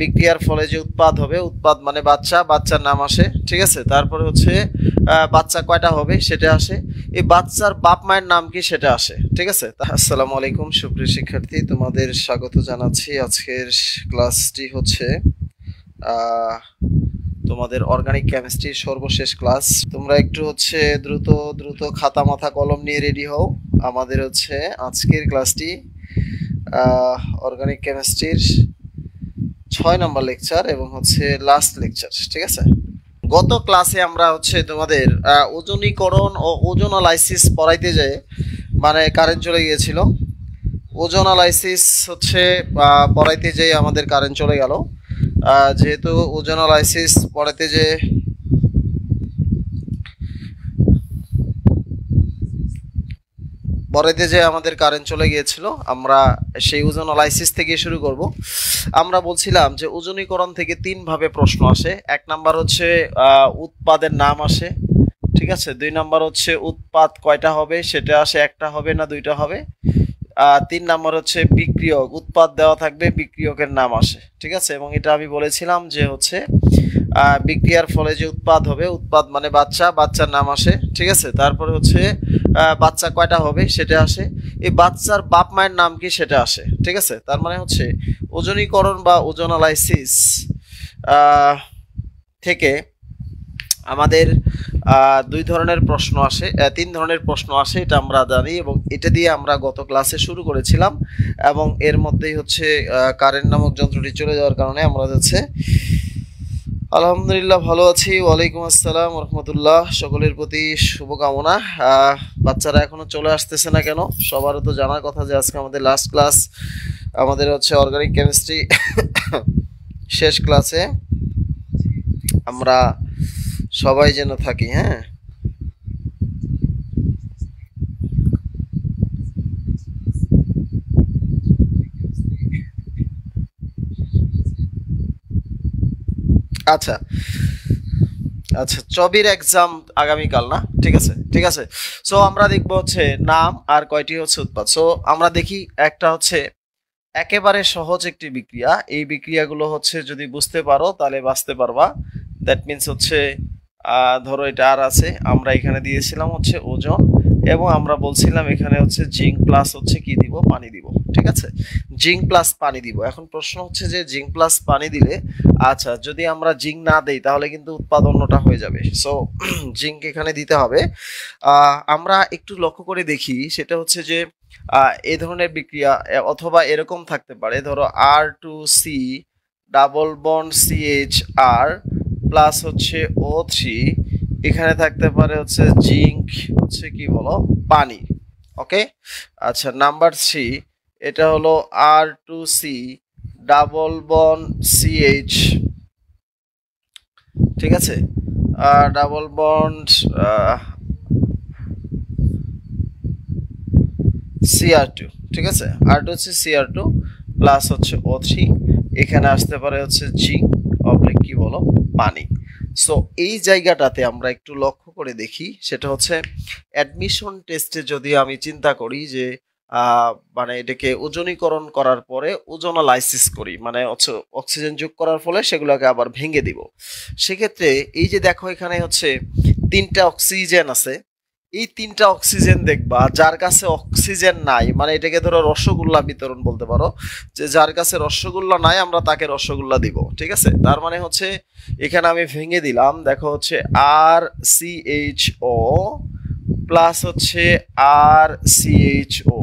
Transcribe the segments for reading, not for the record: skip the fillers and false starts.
বিক্রিয়ার ফলে যে উৎপাদ হবে, উৎপাদ মানে বাচ্চা, বাচ্চার নাম আসে, ঠিক আছে। তারপরে হচ্ছে বাচ্চা কয়টা হবে সেটা আসে, এই বাচ্চার বাপ মায়ের নাম কি সেটা আসে, ঠিক আছে। আসসালামু আলাইকুম সুপ্রিয় শিক্ষার্থী, তোমাদের স্বাগত জানাচ্ছি। আজকের ক্লাসটি হচ্ছে তোমাদের অর্গানিক কেমিস্ট্রির সর্বশেষ ক্লাস। তোমরা একটু হচ্ছে দ্রুত দ্রুত খাতা মাথা কলম নিয়ে রেডি হও। আমাদের হচ্ছে আজকের ক্লাসটি অর্গানিক কেমিস্ট্রির 6 নম্বর লেকচার এবং হচ্ছে লাস্ট লেকচার, ঠিক আছে। গত ক্লাসে আমরা হচ্ছে তোমাদের ওজনীকরণ ও ওজোনালাইসিস পড়াইতে যেয়ে মানে কারেন্ট চলে গিয়েছিল। ওজোনালাইসিস হচ্ছে পড়াইতে যেয়ে আমাদের কারেন্ট চলে গেল। যেহেতু ওজোনালাইসিস পড়াইতে যে আমাদের কারেন্ট চলে গিয়েছিল, আমরা সেই ওজোনালাইসিস থেকে শুরু করব। আমরা বলছিলাম যে ওজনীকরণ থেকে 3 ভাবে প্রশ্ন আসে। 1 নাম্বার হচ্ছে উৎপাদের নাম আসে, ঠিক আছে। 2 নাম্বার হচ্ছে উৎপাদ কয়টা হবে সেটা আসে, একটা হবে না দুইটা হবে। 3 নাম্বার হচ্ছে বিক্রিয়ক, উৎপাদ দেওয়া থাকবে, বিক্রিয়কের নাম আসে, ঠিক আছে। এবং এটা আমি বলেছিলাম যে হচ্ছে বিক্রিয়ার ফলে যে উৎপাদ হবে, উৎপাদ মানে বাচ্চা, বাচ্চার নাম আসে, ঠিক আছে। তারপরে হচ্ছে বাচ্চা কয়টা হবে সেটা আসে, এই বাচ্চার বাপ মায়ের নাম কি সেটা আসে, ঠিক আছে। তার মানে হচ্ছে ওজনীকরণ বা ওজোনালাইসিস থেকে আমাদের 2 ধরনের প্রশ্ন আসে, 3 ধরনের প্রশ্ন আসে, এটা আমরা জানি এবং এটা দিয়ে আমরা গত ক্লাসে শুরু করেছিলাম। এবং এর মধ্যেই হচ্ছে কারেন্ট নামক যন্ত্রটি চলে যাওয়ার কারণে আমরা হচ্ছে আলহামদুলিল্লাহ ভালো আছি। ওয়ালাইকুম আসসালাম রহমতুল্লাহ, সকলের প্রতি শুভকামনা। বাচ্চারা এখনো চলে আসতেছে না কেন? সবারও তো জানার কথা যে আজকে আমাদের লাস্ট ক্লাস, আমাদের হচ্ছে অর্গানিক কেমিস্ট্রি শেষ ক্লাসে আমরা সবাই যেন থাকি। হ্যাঁ, আচ্ছা আচ্ছা, চবির এক্সাম আগামীকাল না? ঠিক আছে ঠিক আছে। সো আমরা দেখবো হচ্ছে নাম আর কয়টি হচ্ছে উৎপাদ। সো আমরা দেখি একটা হচ্ছে একেবারে সহজ একটি বিক্রিয়া। এই বিক্রিয়াগুলো হচ্ছে যদি বুঝতে পারো তাহলে বাঁচতে পারবা। দ্যাট মিনস হচ্ছে ধরো এটা আর আছে, আমরা এখানে দিয়েছিলাম হচ্ছে ওজন এবং আমরা বলছিলাম এখানে হচ্ছে জিঙ্ক প্লাস হচ্ছে কি দিব, পানি দিব, ঠিক আছে। জিঙ্ক প্লাস পানি দিব। এখন প্রশ্ন হচ্ছে যে জিঙ্ক প্লাস পানি দিলে, আচ্ছা যদি আমরা জিঙ্ক না দেই তাহলে কিন্তু উৎপাদনটা হয়ে যাবে। সো জিঙ্ক এখানে দিতে হবে। আমরা একটু লক্ষ্য করে দেখি, সেটা হচ্ছে যে এই ধরনের বিক্রিয়া অথবা এরকম থাকতে পারে, ধরো R2C double bond CHR plus হচ্ছে O3, এখানে থাকতে পারে হচ্ছে জিঙ্ক হচ্ছে কি বলো, পানি। ওকে, আচ্ছা নাম্বার 3, এটা হলো R2C ডাবল বন্ড CH, ঠিক আছে, ডাবল বন্ড CR2, ঠিক আছে। R2C CR2 প্লাস হচ্ছে O3, এখানে আসতে পারে হচ্ছে জিঙ্ক অবলিক কি বলো, পানি। সো এই জায়গাটাতে আমরা একটু লক্ষ্য করে দেখি, সেটা হচ্ছে অ্যাডমিশন টেস্টে যদি আমি চিন্তা করি যে মানে এটাকে ওজনীকরণ করার পরে ওজোনালাইসিস করি, মানে হচ্ছে অক্সিজেন যোগ করার ফলে সেগুলোকে আবার ভেঙে দিব, সেক্ষেত্রে এই যে দেখো এখানে হচ্ছে 3টা অক্সিজেন আছে। এই 3টা অক্সিজেন দেখবা, যার কাছে অক্সিজেন নাই, মানে এটাকে ধরো রসগোল্লা বিতরণ বলতে পারো, যে যার কাছে রসগোল্লা নাই আমরা তাকে রসগোল্লা দিব, ঠিক আছে। তার মানে হচ্ছে এখানে আমি ভেঙে দিলাম, দেখো হচ্ছে RCHO প্লাস হচ্ছে RCHO,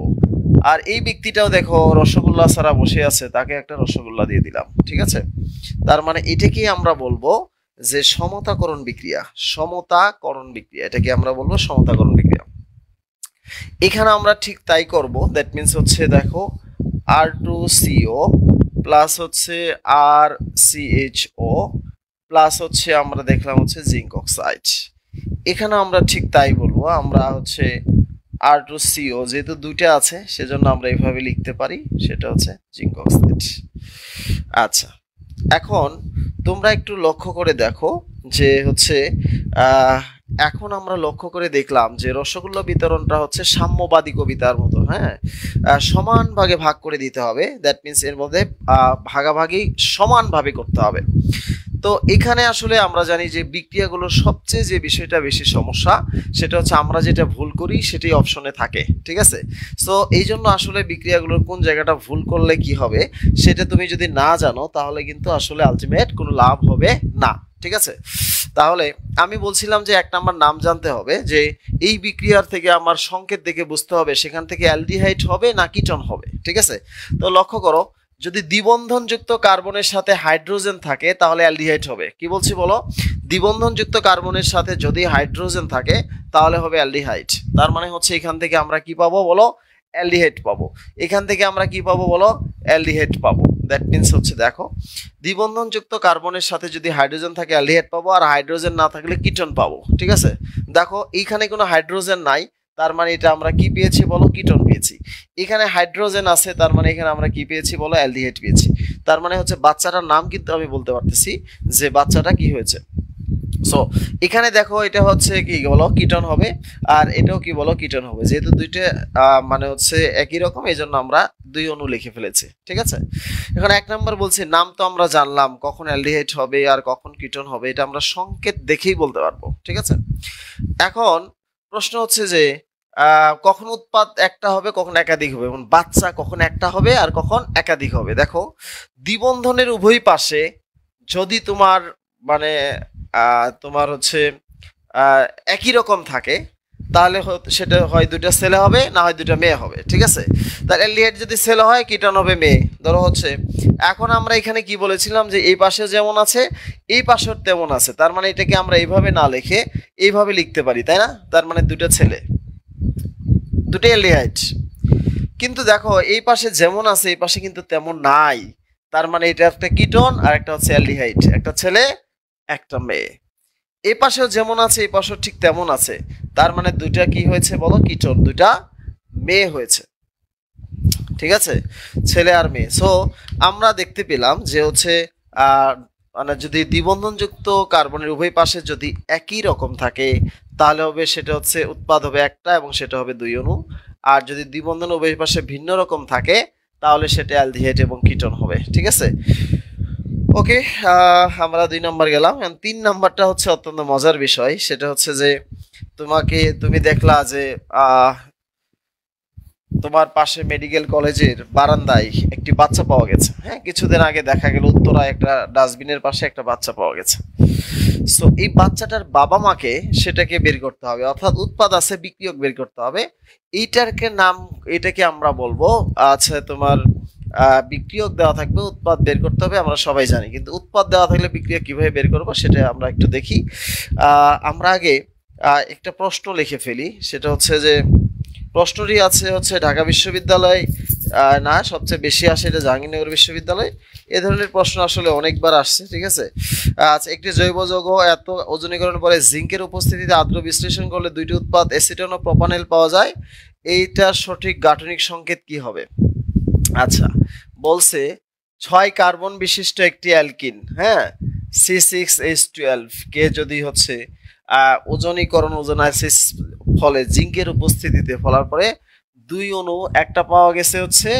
আর এই ব্যক্তিটাও দেখো রসগোল্লা ছাড়া বসে আছে, তাকে একটা রসগোল্লা দিয়ে দিলাম, ঠিক আছে। তার মানে এটাকেই আমরা বলবো যে সমতাকরণ বিক্রিয়া, সমতাকরণ বিক্রিয়া, এটাকে আমরা বলবো সমতাকরণ বিক্রিয়া। এখানে আমরা ঠিক তাই করব। দ্যাট মিনস হচ্ছে দেখো R2CO প্লাস হচ্ছে RCHO প্লাস হচ্ছে আমরা দেখলাম হচ্ছে জিঙ্ক অক্সাইড, এখানে আমরা ঠিক তাই বলবো। আমরা হচ্ছে R2CO যেহেতু 2টা আছে সেজন্য আমরা এইভাবে লিখতে পারি, সেটা হচ্ছে জিঙ্ক অক্সাইড। আচ্ছা, এখন তোমরা একটু লক্ষ্য করে দেখো যে হচ্ছে এখন আমরা লক্ষ্য করে দেখলাম যে রসগোল্লা বিতরণটা হচ্ছে সাম্যবাদী কবিতার মতো, হ্যাঁ, সমান ভাগে ভাগ করে দিতে হবে। দ্যাট মিনস এর মধ্যে ভাগাভাগি সমানভাবে করতে হবে। তো এখানে আসলে আমরা জানি যে বিক্রিয়াগুলোর সবচেয়ে যে বিষয়টা বেশি সমস্যা সেটা হচ্ছে আমরা যেটা ভুল করি সেটাই অপশনে থাকে, ঠিক আছে। সো এই জন্য আসলে বিক্রিয়াগুলোর কোন জায়গাটা ভুল করলে কি হবে সেটা তুমি যদি না জানো তাহলে কিন্তু আসলে আলটিমেট কোনো লাভ হবে না, ঠিক আছে। তাহলে আমি বলছিলাম যে 1 নাম্বার নাম জানতে হবে, যে এই বিক্রিয়ার থেকে আমার সংকেত দেখে বুঝতে হবে সেখান থেকে অ্যালডিহাইড হবে না কিটোন হবে, ঠিক আছে। তো লক্ষ্য করো, যদি দ্বিবন্ধনযুক্ত কার্বনের সাথে হাইড্রোজেন থাকে তাহলে অ্যালডিহাইড হবে। কি বলছি বলো, দ্বিবন্ধনযুক্ত কার্বনের সাথে যদি হাইড্রোজেন থাকে তাহলে হবে অ্যালডিহাইড। তার মানে হচ্ছে এখান থেকে আমরা কি পাবো বলো, অ্যালডিহাইড পাবো। এখান থেকে আমরা কি পাবো বলো, অ্যালডিহাইড পাবো। দ্যাট মিনস হচ্ছে দেখো, দ্বিবন্ধনযুক্ত কার্বনের সাথে যদি হাইড্রোজেন থাকে অ্যালডিহাইড পাবো, আর হাইড্রোজেন না থাকলে কিটোন পাবো, ঠিক আছে। দেখো এইখানে কোনো হাইড্রোজেন নাই, তার মানে এটা আমরা কি পেয়েছি বলো, কিটোন পেয়েছি। এখানে হাইড্রোজেন আছে, তার মানে এখানে আমরা কি পেয়েছি বলো, অ্যালডিহাইড পেয়েছি। তার মানে হচ্ছে বাচ্চাটার নাম কিন্তু আমি বলতে পারতেছি যে বাচ্চাটা কি হয়েছে। সো এখানে দেখো এটা হচ্ছে কি বলো, কিটোন হবে, আর এটাও কি বলো, কিটোন হবে। যেহেতু দুইটা মানে হচ্ছে একই রকম, এই জন্য আমরা 2 অণু লিখে ফেলেছি, ঠিক আছে। এখন 1 নাম্বার বলছি, নাম তো আমরা জানলাম কখন অ্যালডিহাইড হবে আর কখন কিটোন হবে, এটা আমরা সংকেত দেখেই বলতে পারবো, ঠিক আছে। এখন প্রশ্ন হচ্ছে যে কখন উৎপাদ একটা হবে কখন একাধিক হবে, এবং বাচ্চা কখন একটা হবে আর কখন একাধিক হবে। দেখো, দ্বিবন্ধনের উভয় পাশে যদি তোমার মানে তোমার হচ্ছে একই রকম থাকে তাহলে সেটা হয় দুইটা ছেলে হবে না হয় দুইটা মেয়ে হবে, ঠিক আছে। তার অ্যালডিহাইড যদি ছেলে হয় কিটোন হবে মেয়ে। ধরো হচ্ছে এখন আমরা এখানে কি বলেছিলাম যে এই পাশে যেমন আছে এই পাশেও তেমন আছে, তার মানে এটাকে আমরা এইভাবে না লিখে এইভাবে লিখতে পারি, তাই না। তার মানে দুইটা ছেলে, দুটো অ্যালডিহাইড। কিন্তু দেখো এই পাশে যেমন আছে এই পাশে কিন্তু তেমন নাই, তার মানে এটা একটা কিটোন আর একটা হচ্ছে অ্যালডিহাইড, একটা ছেলে একটা মেয়ে। এই পাশেও যেমন আছে এই পাশেও ঠিক তেমন আছে, তার মানে দুইটা কি হয়েছে বলো, কিটোন, দুইটা মেয়ে হয়েছে, ঠিক আছে, ছেলে আর মেয়ে। সো আমরা দেখতে পেলাম যে হচ্ছে মানে যদি দ্বিবন্ধনযুক্ত কার্বনের উভয় পাশে যদি একই রকম থাকে তাহলে হবে সেটা হচ্ছে উৎপাদ হবে একটা এবং সেটা হবে 2 অণু। আর যদি দ্বিবন্ধন উভয় পাশে ভিন্ন রকম থাকে তাহলে সেটা অ্যালডিহাইড এবং কিটোন হবে, ঠিক আছে। ওকে, আমরা 2 নাম্বার গেলাম। 3 নাম্বারটা হচ্ছে অত্যন্ত মজার বিষয়, সেটা হচ্ছে যে তুমি দেখলা যে তোমার পাশে মেডিকেল কলেজের বারান্দায় একটি বাচ্চা পাওয়া গেছে। হ্যাঁ, কিছুদিন আগে দেখা গেল উত্তরায় একটা ডাস্টবিনের পাশে একটা বাচ্চা পাওয়া গেছে। সো এই বাচ্চাটার বাবা মাকে সেটাকে বের করতে হবে, অর্থাৎ উৎপাদ আছে বিক্রিয়ক বের করতে হবে। এটাকে আমরা বলবো আচ্ছা তোমার বিক্রিয়ক দেওয়া থাকবে, উৎপাদ বের করতে হবে, আমরা সবাই জানি। কিন্তু উৎপাদ দেওয়া থাকলে বিক্রিয়ক কিভাবে বের করবো সেটা আমরা একটু দেখি। আমরা আগে একটা প্রশ্ন লিখে ফেলি, সেটা হচ্ছে যে প্রশ্নটি আছে হচ্ছে ঢাকা বিশ্ববিদ্যালয় না, সবচেয়ে বেশি আসে এটা জাহাঙ্গীরনগর বিশ্ববিদ্যালয়। এ ধরনের প্রশ্ন আসলে অনেকবার আসছে, ঠিক আছে। আচ্ছা, একটি জৈব যৌগ এত ওজনীকরণ পরে জিঙ্কের উপস্থিতিতে আদ্র বিশ্লেষণ করলে 2টি উৎপাদ অ্যাসিটন ও প্রোপানল পাওয়া যায়, এইটার সঠিক গাঠনিক সংকেত কি হবে। আচ্ছা, বলছে 6 কার্বন বিশিষ্ট একটি অ্যালকিন, হ্যাঁ, C6H12 কে যদি হচ্ছে ওজোনাইসিস ফলে জিঙ্কের উপস্থিতিতে ফলার পরে 2 অণু, একটা পাওয়া গেছে হচ্ছে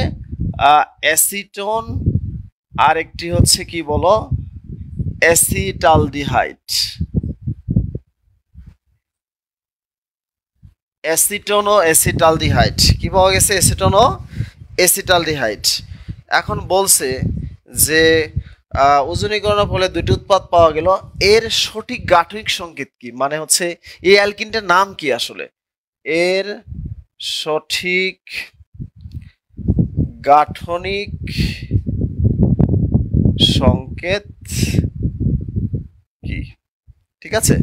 অ্যাসিটন আর একটি হচ্ছে কি বলো, অ্যাসিটালডিহাইড। অ্যাসিটন ও অ্যাসিটালডিহাইড কি পাওয়া গেছে, অ্যাসিটন ও অ্যাসিটালডিহাইড। এখন বলছে যে ওজনীকরণের ফলে 2টি উৎপাদ পাওয়া গেল, এর সঠিক গাঠনিক সংকেত কি, মানে হচ্ছে এই অ্যালকিনটার নাম কি আসলে, এর সঠিক গাঠনিক সংকেত কি, ঠিক আছে,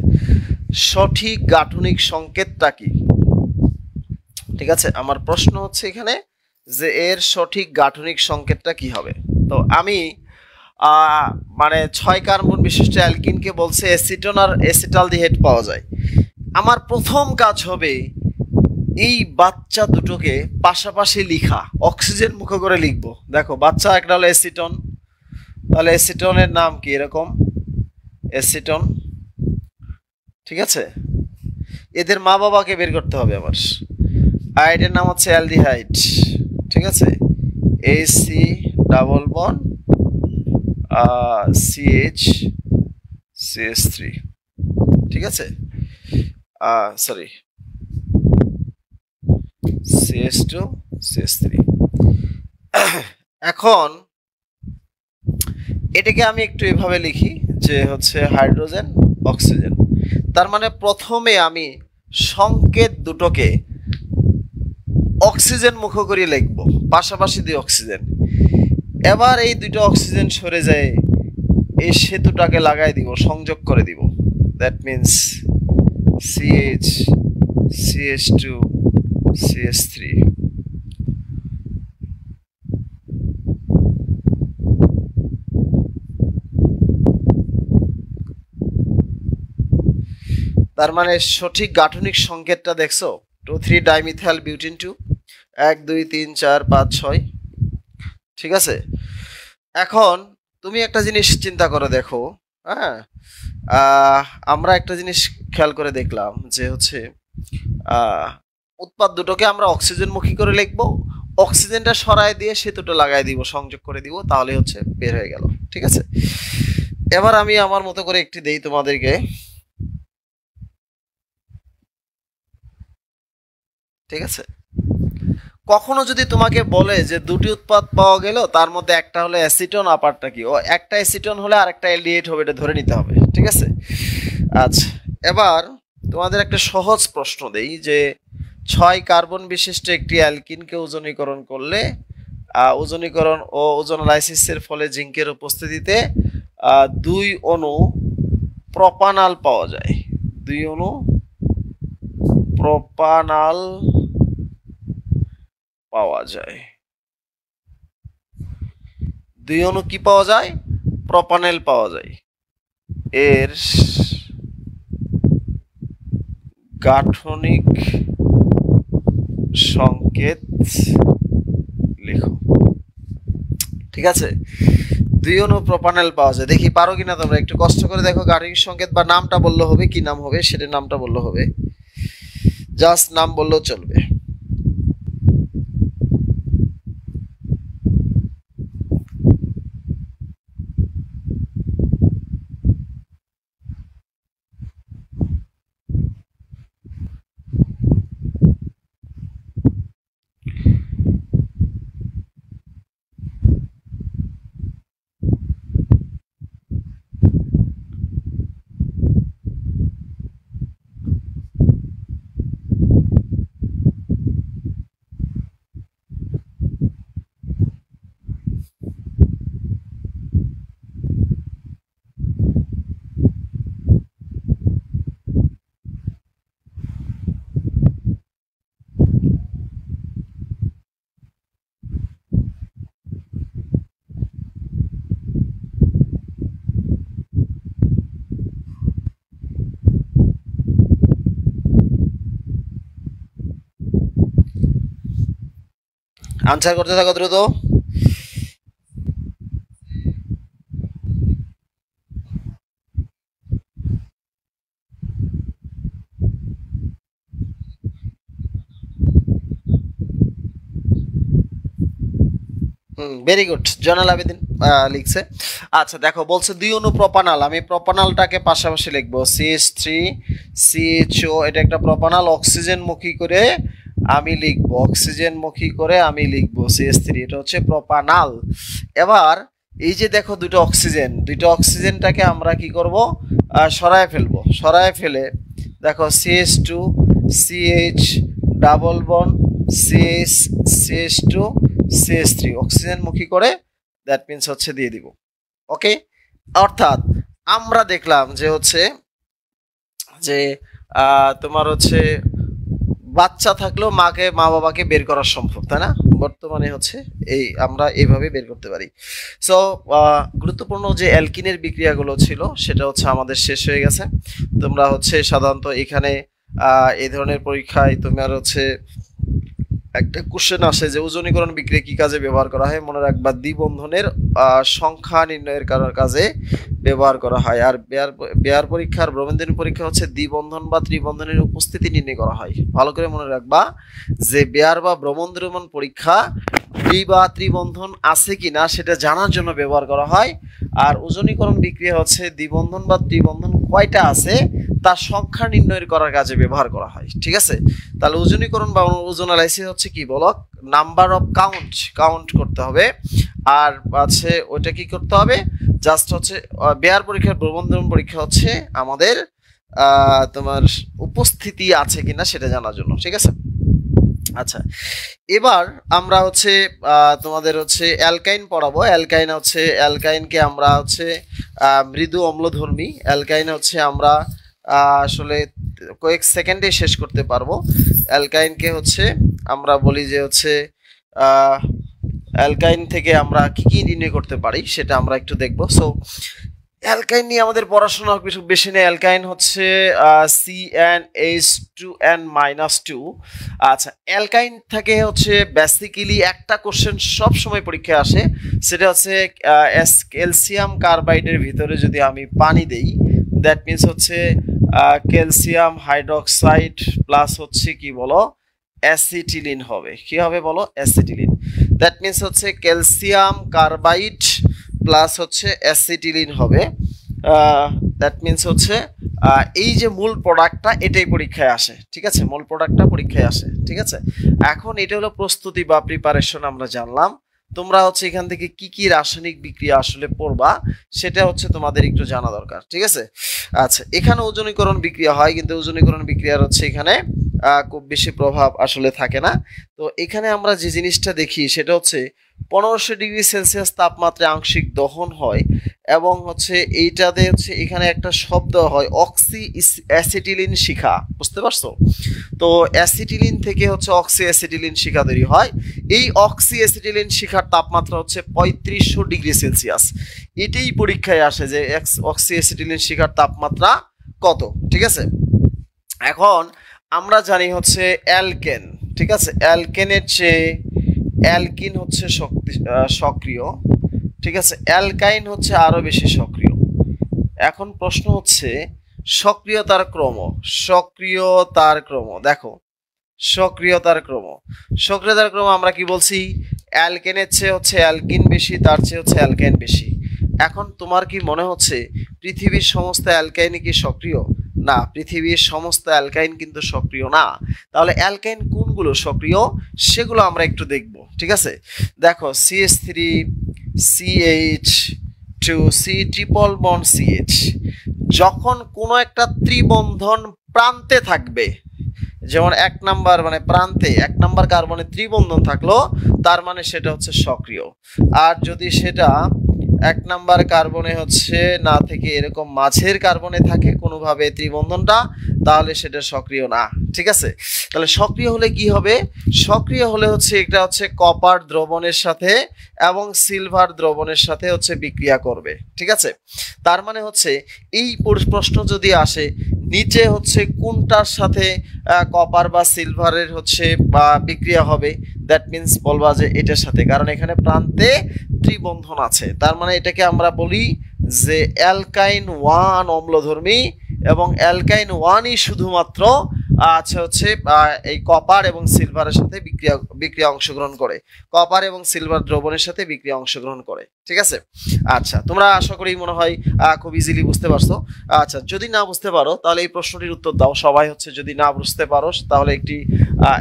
সঠিক গাঠনিক সংকেতটা কি, ঠিক আছে। আমার প্রশ্ন হচ্ছে এখানে যে এর সঠিক গাঠনিক সংকেতটা কি হবে। তো আমি মানে 6 কার্বন বিশিষ্ট অ্যালকিনকে বলছে অ্যাসিটন আর অ্যাসিটালডিহাইড পাওয়া যায়। আমার প্রথম কাজ হবে এই বাচ্চা দুটোকে পাশাপাশি লিখা, অক্সিজেন মুখ করে লিখবো। দেখো বাচ্চা একটা হলো অ্যাসিটন, তাহলে অ্যাসিটনের নাম কি, এরকম অ্যাসিটন, ঠিক আছে। এদের মা বাবাকে বের করতে হবে আমার। আর এটার নাম হচ্ছে অ্যালডিহাইড, ঠিক আছে, AC double bond CH CH3, ঠিক আছে, সরি CH2 CH3। এখন এটাকে আমি একটু এভাবে লিখি যে হচ্ছে হাইড্রোজেন অক্সিজেন। তার মানে প্রথমে আমি সংকেত দুটোকে অক্সিজেন মুখ করে লিখব, পাশাপাশি দুই অক্সিজেন। এবার এই দুটো অক্সিজেন সরে যায়, এই সেতুটাকে লাগাই দিব, সংযোগ করে দিব। That means CH CH2 CH3। তার মানে সঠিক গাঠনিক সংকেতটা দেখছো, 2,3 ডাইমিথাইল বিউটিন 2, 1 2 3 4 5 6, ঠিক আছে। এখন তুমি একটা জিনিস চিন্তা করে দেখো, হ্যাঁ, আমরা একটা জিনিস খেয়াল করে দেখলাম যে হচ্ছে উৎপাদ দুটোকে আমরা অক্সিজেনমুখী করে লিখবো, অক্সিজেনটা সরায় দিয়ে সেতুটা লাগাই দিব, সংযোগ করে দিব, তাহলে হচ্ছে বের হয়ে গেল, ঠিক আছে। এবার আমি আমার মতো করে একটি দেই তোমাদেরকে, ঠিক আছে। কখনো যদি তোমাকে বলে যে দুটি উৎপাদ পাওয়া গেল, তার মধ্যে একটা হলো অ্যাসিটন, আপারটা কি, ও একটা অ্যাসিটন হলে আর একটা অ্যালডিহাইড হবে, এটা ধরে নিতে হবে, ঠিক আছে। আচ্ছা, এবার তোমাদের একটা সহজ প্রশ্ন দেই যে 6 কার্বন বিশিষ্ট একটি অ্যালকিনকে ওজনীকরণ করলে ওজনীকরণ ও ওজোনালাইসিসের ফলে জিঙ্কের উপস্থিতিতে 2 অণু প্রোপানাল পাওয়া যায়। 2 অণু প্রোপানাল পাওয়া যায়। 2 অণু কি পাওয়া যায়? প্রোপানেল পাওয়া যায়। এর গাঠনিক সংকেত লিখো, ঠিক আছে। 2 অণু প্রোপানেল পাওয়া যায়। দেখি পারো কিনা তোমরা, একটু কষ্ট করে দেখো। গাঠনিক সংকেত বা নামটা বললে হবে, কি নাম হবে সেটা নামটা বললে হবে, জাস্ট নাম বললেও চলবে। আনসার করতে থাকো দ্রুত। ভেরি গুড, জয়নাল আবেদিন লিখছে। আচ্ছা দেখো, বলছে 2 অণু প্রোপানাল, আমি প্রোপানালটাকে পাশাপাশি লিখবো, CH3 CHO, এটা একটা প্রোপানাল, অক্সিজেন মুখী করে আমি লিখবো, অক্সিজেন মুখী করে আমি লিখবো CH3, এটা হচ্ছে প্রোপানাল। এবার এই যে দেখো দুটো অক্সিজেনটাকে আমরা কি করব, সরায় ফেলবো, সরায় ফেলে দেখো CH2 CH double bond CH2 CH3 oxygen মুখী করে, দ্যাট মিন্স হচ্ছে দিয়ে দিব। ওকে, অর্থাৎ আমরা দেখলাম যে হচ্ছে যে তোমার হচ্ছে বাচ্চা থাকলেও মা বাবাকে বের করা সম্ভব, তাই না? বর্তমানে হচ্ছে এই আমরা এইভাবে বের করতে পারি। সো গুরুত্বপূর্ণ যে অ্যালকিনের বিক্রিয়াগুলো ছিল সেটা হচ্ছে আমাদের শেষ হয়ে গেছে। তোমরা হচ্ছে সাধারণত এখানে এই ধরনের পরীক্ষায় তোমার হচ্ছে একটা কোশ্চেন আসে যে ওজনীকরণ বিক্রিয়া কি কাজে ব্যবহার করা হয়, মনে রাখবা দ্বিবন্ধনের সংখ্যা নির্ণয়ের কাজে ব্যবহার করা হয়। আর বেয়ার পরীক্ষা আর ব্রমন্ধন পরীক্ষা হচ্ছে দ্বিবন্ধন বা ত্রিবন্ধনের উপস্থিতি নির্ণয় করা হয়। ভালো করে মনে রাখবা যে বেয়ার বা ব্রমন্ধন পরীক্ষা দ্বি বা ত্রিবন্ধন আছে কিনা সেটা জানার জন্য ব্যবহার করা হয়। আর ওজনীকরণ বিক্রিয়া হচ্ছে দ্বিবন্ধন বা ত্রিবন্ধন কয়টা আছে তার সংখ্যা নির্ণয় করার কাজে ব্যবহার করা হয়। ঠিক আছে, তাহলে ওজনীকরণ বা ওজন অ্যানালাইসিস হচ্ছে কি বলো, নাম্বার অফ কাউন্ট করতে হবে। আর আছে ওইটা কি করতে হবে, জাস্ট হচ্ছে বেয়ার পরীক্ষার প্রবন্ধন পরীক্ষা হচ্ছে আমাদের তোমার উপস্থিতি আছে কিনা সেটা জানার জন্য। ঠিক আছে, আচ্ছা এবার আমরা হচ্ছে তোমাদের হচ্ছে অ্যালকাইন পড়াবো। অ্যালকাইনকে আমরা হচ্ছে মৃদু অম্লধর্মী। অ্যালকাইন হচ্ছে আমরা আসলে কয়েক সেকেন্ডে শেষ করতে পারবো। অ্যালকাইনকে হচ্ছে আমরা বলি যে হচ্ছে অ্যালকাইন থেকে আমরা কি কি নির্ণয় করতে পারি সেটা আমরা একটু দেখবো। সো অ্যালকাইন নিয়ে আমাদের পড়াশোনা বেশি নেই। অ্যালকাইন হচ্ছে CnH2n-2। আচ্ছা, অ্যালকাইন থেকে হচ্ছে বেসিক্যালি একটা কোশ্চেন সব সময় পরীক্ষায় আসে, সেটা হচ্ছে ক্যালসিয়াম কার্বাইডের ভিতরে যদি আমি পানি দেই, দ্যাট মিনস হচ্ছে ক্যালসিয়াম হাইড্রোক্সাইড প্লাস হচ্ছে কি বলো অ্যাসিটিলিন হবে। কি হবে বলো, অ্যাসিটিলিন। দ্যাট মিনস হচ্ছে ক্যালসিয়াম কার্বাইড প্লাস হচ্ছে অ্যাসিটিলিন হবে। দ্যাট মিনস হচ্ছে এই যে মূল প্রোডাক্টটা এটাই পরীক্ষায় আসে। ঠিক আছে, মূল প্রোডাক্টটা পরীক্ষায় আসে। ঠিক আছে, এখন এটা হলো প্রস্তুতি বা প্রিপারেশন আমরা জানলাম। তোমরা হচ্ছে এখান থেকে কি কি রাসায়নিক বিক্রিয়া আসলে পড়বা সেটা হচ্ছে তোমাদের একটু জানা দরকার। ঠিক আছে, আচ্ছা এখানে ওজনীকরণ বিক্রিয়া হয়, কিন্তু ওজনীকরণ বিক্রিয়ার হচ্ছে এখানে খুব বেশি প্রভাব আসলে থাকে না। তো এখানে আমরা যে জিনিসটা দেখি সেটা হচ্ছে 1500 ডিগ্রি সেলসিয়াস তাপমাত্রায় আংশিক দহন হয় এবং হচ্ছে এইটাতে হচ্ছে এখানে একটা শব্দ হয় অক্সি অ্যাসিটিলিন শিখা। বুঝতে পারছো? তো অ্যাসিটিলিন থেকে হচ্ছে অক্সি অ্যাসিটিলিন শিখা তৈরি হয়। এই অক্সি অ্যাসিটিলিন শিখার তাপমাত্রা হচ্ছে 3500 ডিগ্রি সেলসিয়াস। এটাই পরীক্ষায় আসে যে অক্সি অ্যাসিটিলিন শিখার তাপমাত্রা কত। ঠিক আছে, এখন আমরা জানি হচ্ছে অ্যালকেন। ঠিক আছে, অ্যালকেনের চেয়ে অ্যালকিন হচ্ছে সক্রিয়। ঠিক আছে, অ্যালকাইন হচ্ছে আরো বেশি সক্রিয়। এখন প্রশ্ন হচ্ছে সক্রিয়তার ক্রম। দেখো সক্রিয়তার ক্রম আমরা কি বলছি, অ্যালকেনের চেয়ে হচ্ছে অ্যালকিন বেশি, তার চেয়ে হচ্ছে অ্যালকাইন বেশি। এখন তোমার কি মনে হচ্ছে পৃথিবীর সমস্ত অ্যালকাইন কি সক্রিয়? না, পৃথিবীর সমস্ত অ্যালকাইন কিন্তু সক্রিয় না। তাহলে অ্যালকাইন কোনগুলো সক্রিয় সেগুলো আমরা একটু দেখব। ঠিক আছে, দেখো CH3 CH2 C triple bond CH যখন কোনো একটা ত্রিবন্ধন প্রান্তে থাকবে, যেমন এক নাম্বার মানে প্রান্তে এক নাম্বার কার্বনে ত্রিবন্ধন থাকলো, তার মানে সেটা হচ্ছে সক্রিয়। আর যদি সেটা এক নাম্বার কার্বনে হচ্ছে না থেকে এরকম মাঝের কার্বনে থাকে কোনোভাবে ত্রিবন্ধনটা, তাহলে সেটা সক্রিয় না। ঠিক আছে, তাহলে সক্রিয় হলে কি হবে, সক্রিয় হলে হচ্ছে এটা হচ্ছে কপার দ্রবণের সাথে এবং সিলভার দ্রবণের সাথে হচ্ছে বিক্রিয়া করবে। ঠিক আছে, তার মানে হচ্ছে এই প্রশ্ন যদি আসে নিচে হচ্ছে কোনটার সাথে কপার বা সিলভারের হচ্ছে বা বিক্রিয়া হবে, দ্যাট মিনস বলবা যে এটার সাথে, কারণ এখানে প্রান্তে ত্রিবন্ধন আছে। তার মানে এটাকে আমরা বলি যে অ্যালকাইন 1 অম্লধর্মী এবং অ্যালকাইন 1ই শুধুমাত্র আচ্ছা হচ্ছে এই কপার এবং সিলভারের সাথে বিক্রিয়া অংশগ্রহণ করে, কপার এবং সিলভার দ্রবণের সাথে বিক্রিয়া অংশগ্রহণ করে। ঠিক আছে, আচ্ছা তোমরা আশা করি মনে হয় খুব ইজিলি বুঝতে পারছো। আচ্ছা যদি না বুঝতে পারো তাহলে এই প্রশ্নটির উত্তর দাও সবাই। হচ্ছে যদি না বুঝতে পারো তাহলে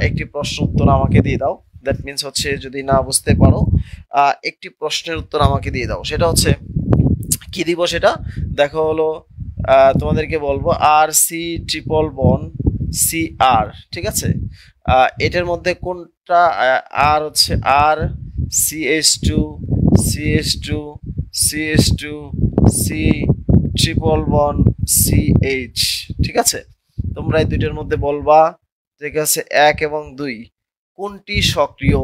একটি প্রশ্ন উত্তর আমাকে দিয়ে দাও। দ্যাট মিনস হচ্ছে যদি না বুঝতে পারো একটি প্রশ্নের উত্তর আমাকে দিয়ে দাও। সেটা হচ্ছে কি দিব সেটা দেখো হলো তোমাদেরকে বলবো RC ট্রিপল বন্ড CR। ঠিক আছে, এটার মধ্যে কোনটা আর হচ্ছে R CH2 C triple bond CH। ঠিক আছে, তোমরা এই দুইটার মধ্যে বলবা। ঠিক আছে, 1 এবং 2 কোনটি সক্রিয়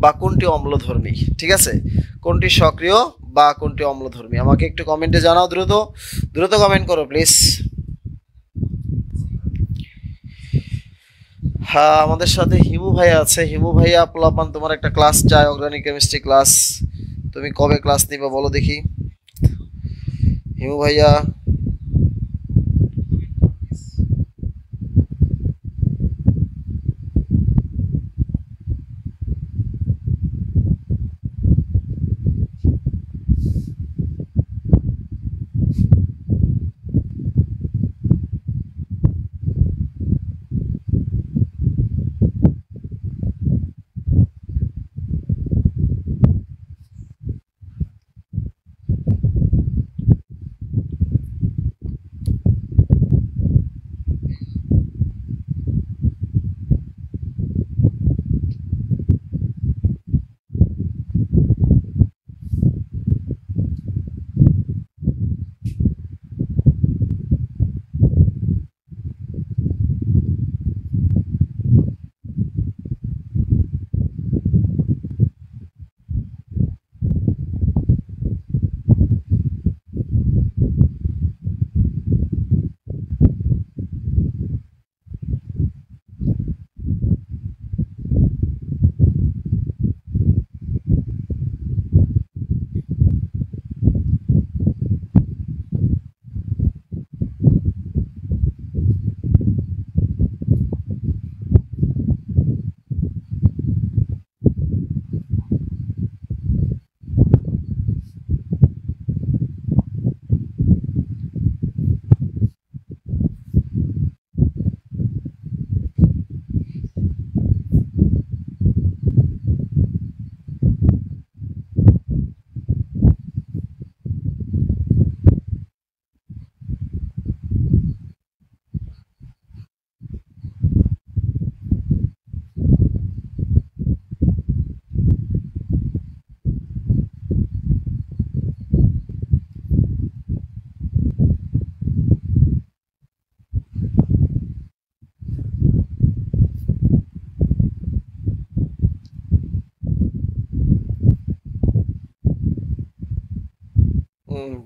বা কোনটি অম্লধর্মী। ঠিক আছে, কোনটি সক্রিয় বা কোনটি অম্লধর্মী আমাকে একটু কমেন্টে জানাও। দ্রুত কমেন্ট করো প্লিজ। হ্যাঁ, আমাদের সাথে হিমু ভাইয়া আছে। হিমু ভাইয়া পোলাপান, তোমার একটা ক্লাস চাই, অর্গানিক কেমিস্ট্রি ক্লাস। তুমি কবে ক্লাস নিবা বলো দেখি হিমু ভাইয়া।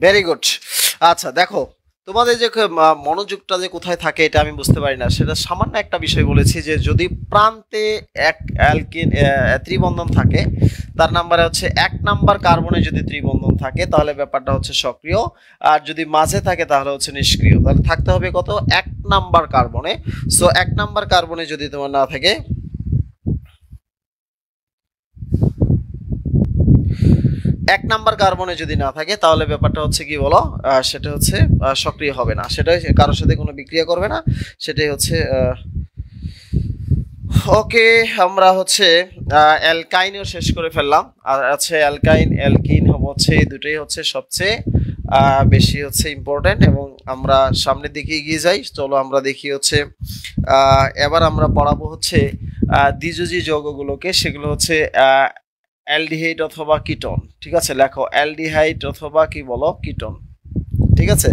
Very good. আচ্ছা দেখো, তোমাদের যে মনোযোগটা যে কোথায় থাকে এটা আমি বুঝতে পারি না। সেটা সামান্য একটা বিষয় বলেছি যে যদি প্রান্তে এক অ্যালকিন ত্রিবন্ধন থাকে, তার নাম্বারে হচ্ছে 1 নাম্বার কার্বনে যদি ত্রিবন্ধন থাকে তাহলে ব্যাপারটা হচ্ছে সক্রিয়, আর যদি মাঝে থাকে তাহলে হচ্ছে নিষ্ক্রিয়। তাহলে থাকতে হবে কত? 1 নাম্বার কার্বনে। সো 1 নাম্বার কার্বনে যদি তোমার না থাকে, 1 নাম্বার কার্বনে যদি না থাকে তাহলে ব্যাপারটা হচ্ছে কি বলো, সেটা হচ্ছে সক্রিয় হবে না, সেটাই কারোর সাথে কোনো বিক্রিয়া করবে না, সেটাই হচ্ছে। ওকে, আমরা হচ্ছে অ্যালকাইনও শেষ করে ফেললাম। আর আছে অ্যালকাইন, অ্যালকিন হচ্ছে, এই দুটোই হচ্ছে সবচেয়ে বেশি হচ্ছে ইম্পর্টেন্ট। এবং আমরা সামনের দিকে এগিয়ে যাই, চলো আমরা দেখি হচ্ছে এবার আমরা পড়াবো হচ্ছে দ্বিযোজী যৌগগুলোকে। সেগুলো হচ্ছে অ্যালডিহাইড অথবা কিটোন। ঠিক আছে, লেখো অ্যালডিহাইড অথবা কি বলো কিটোন। ঠিক আছে,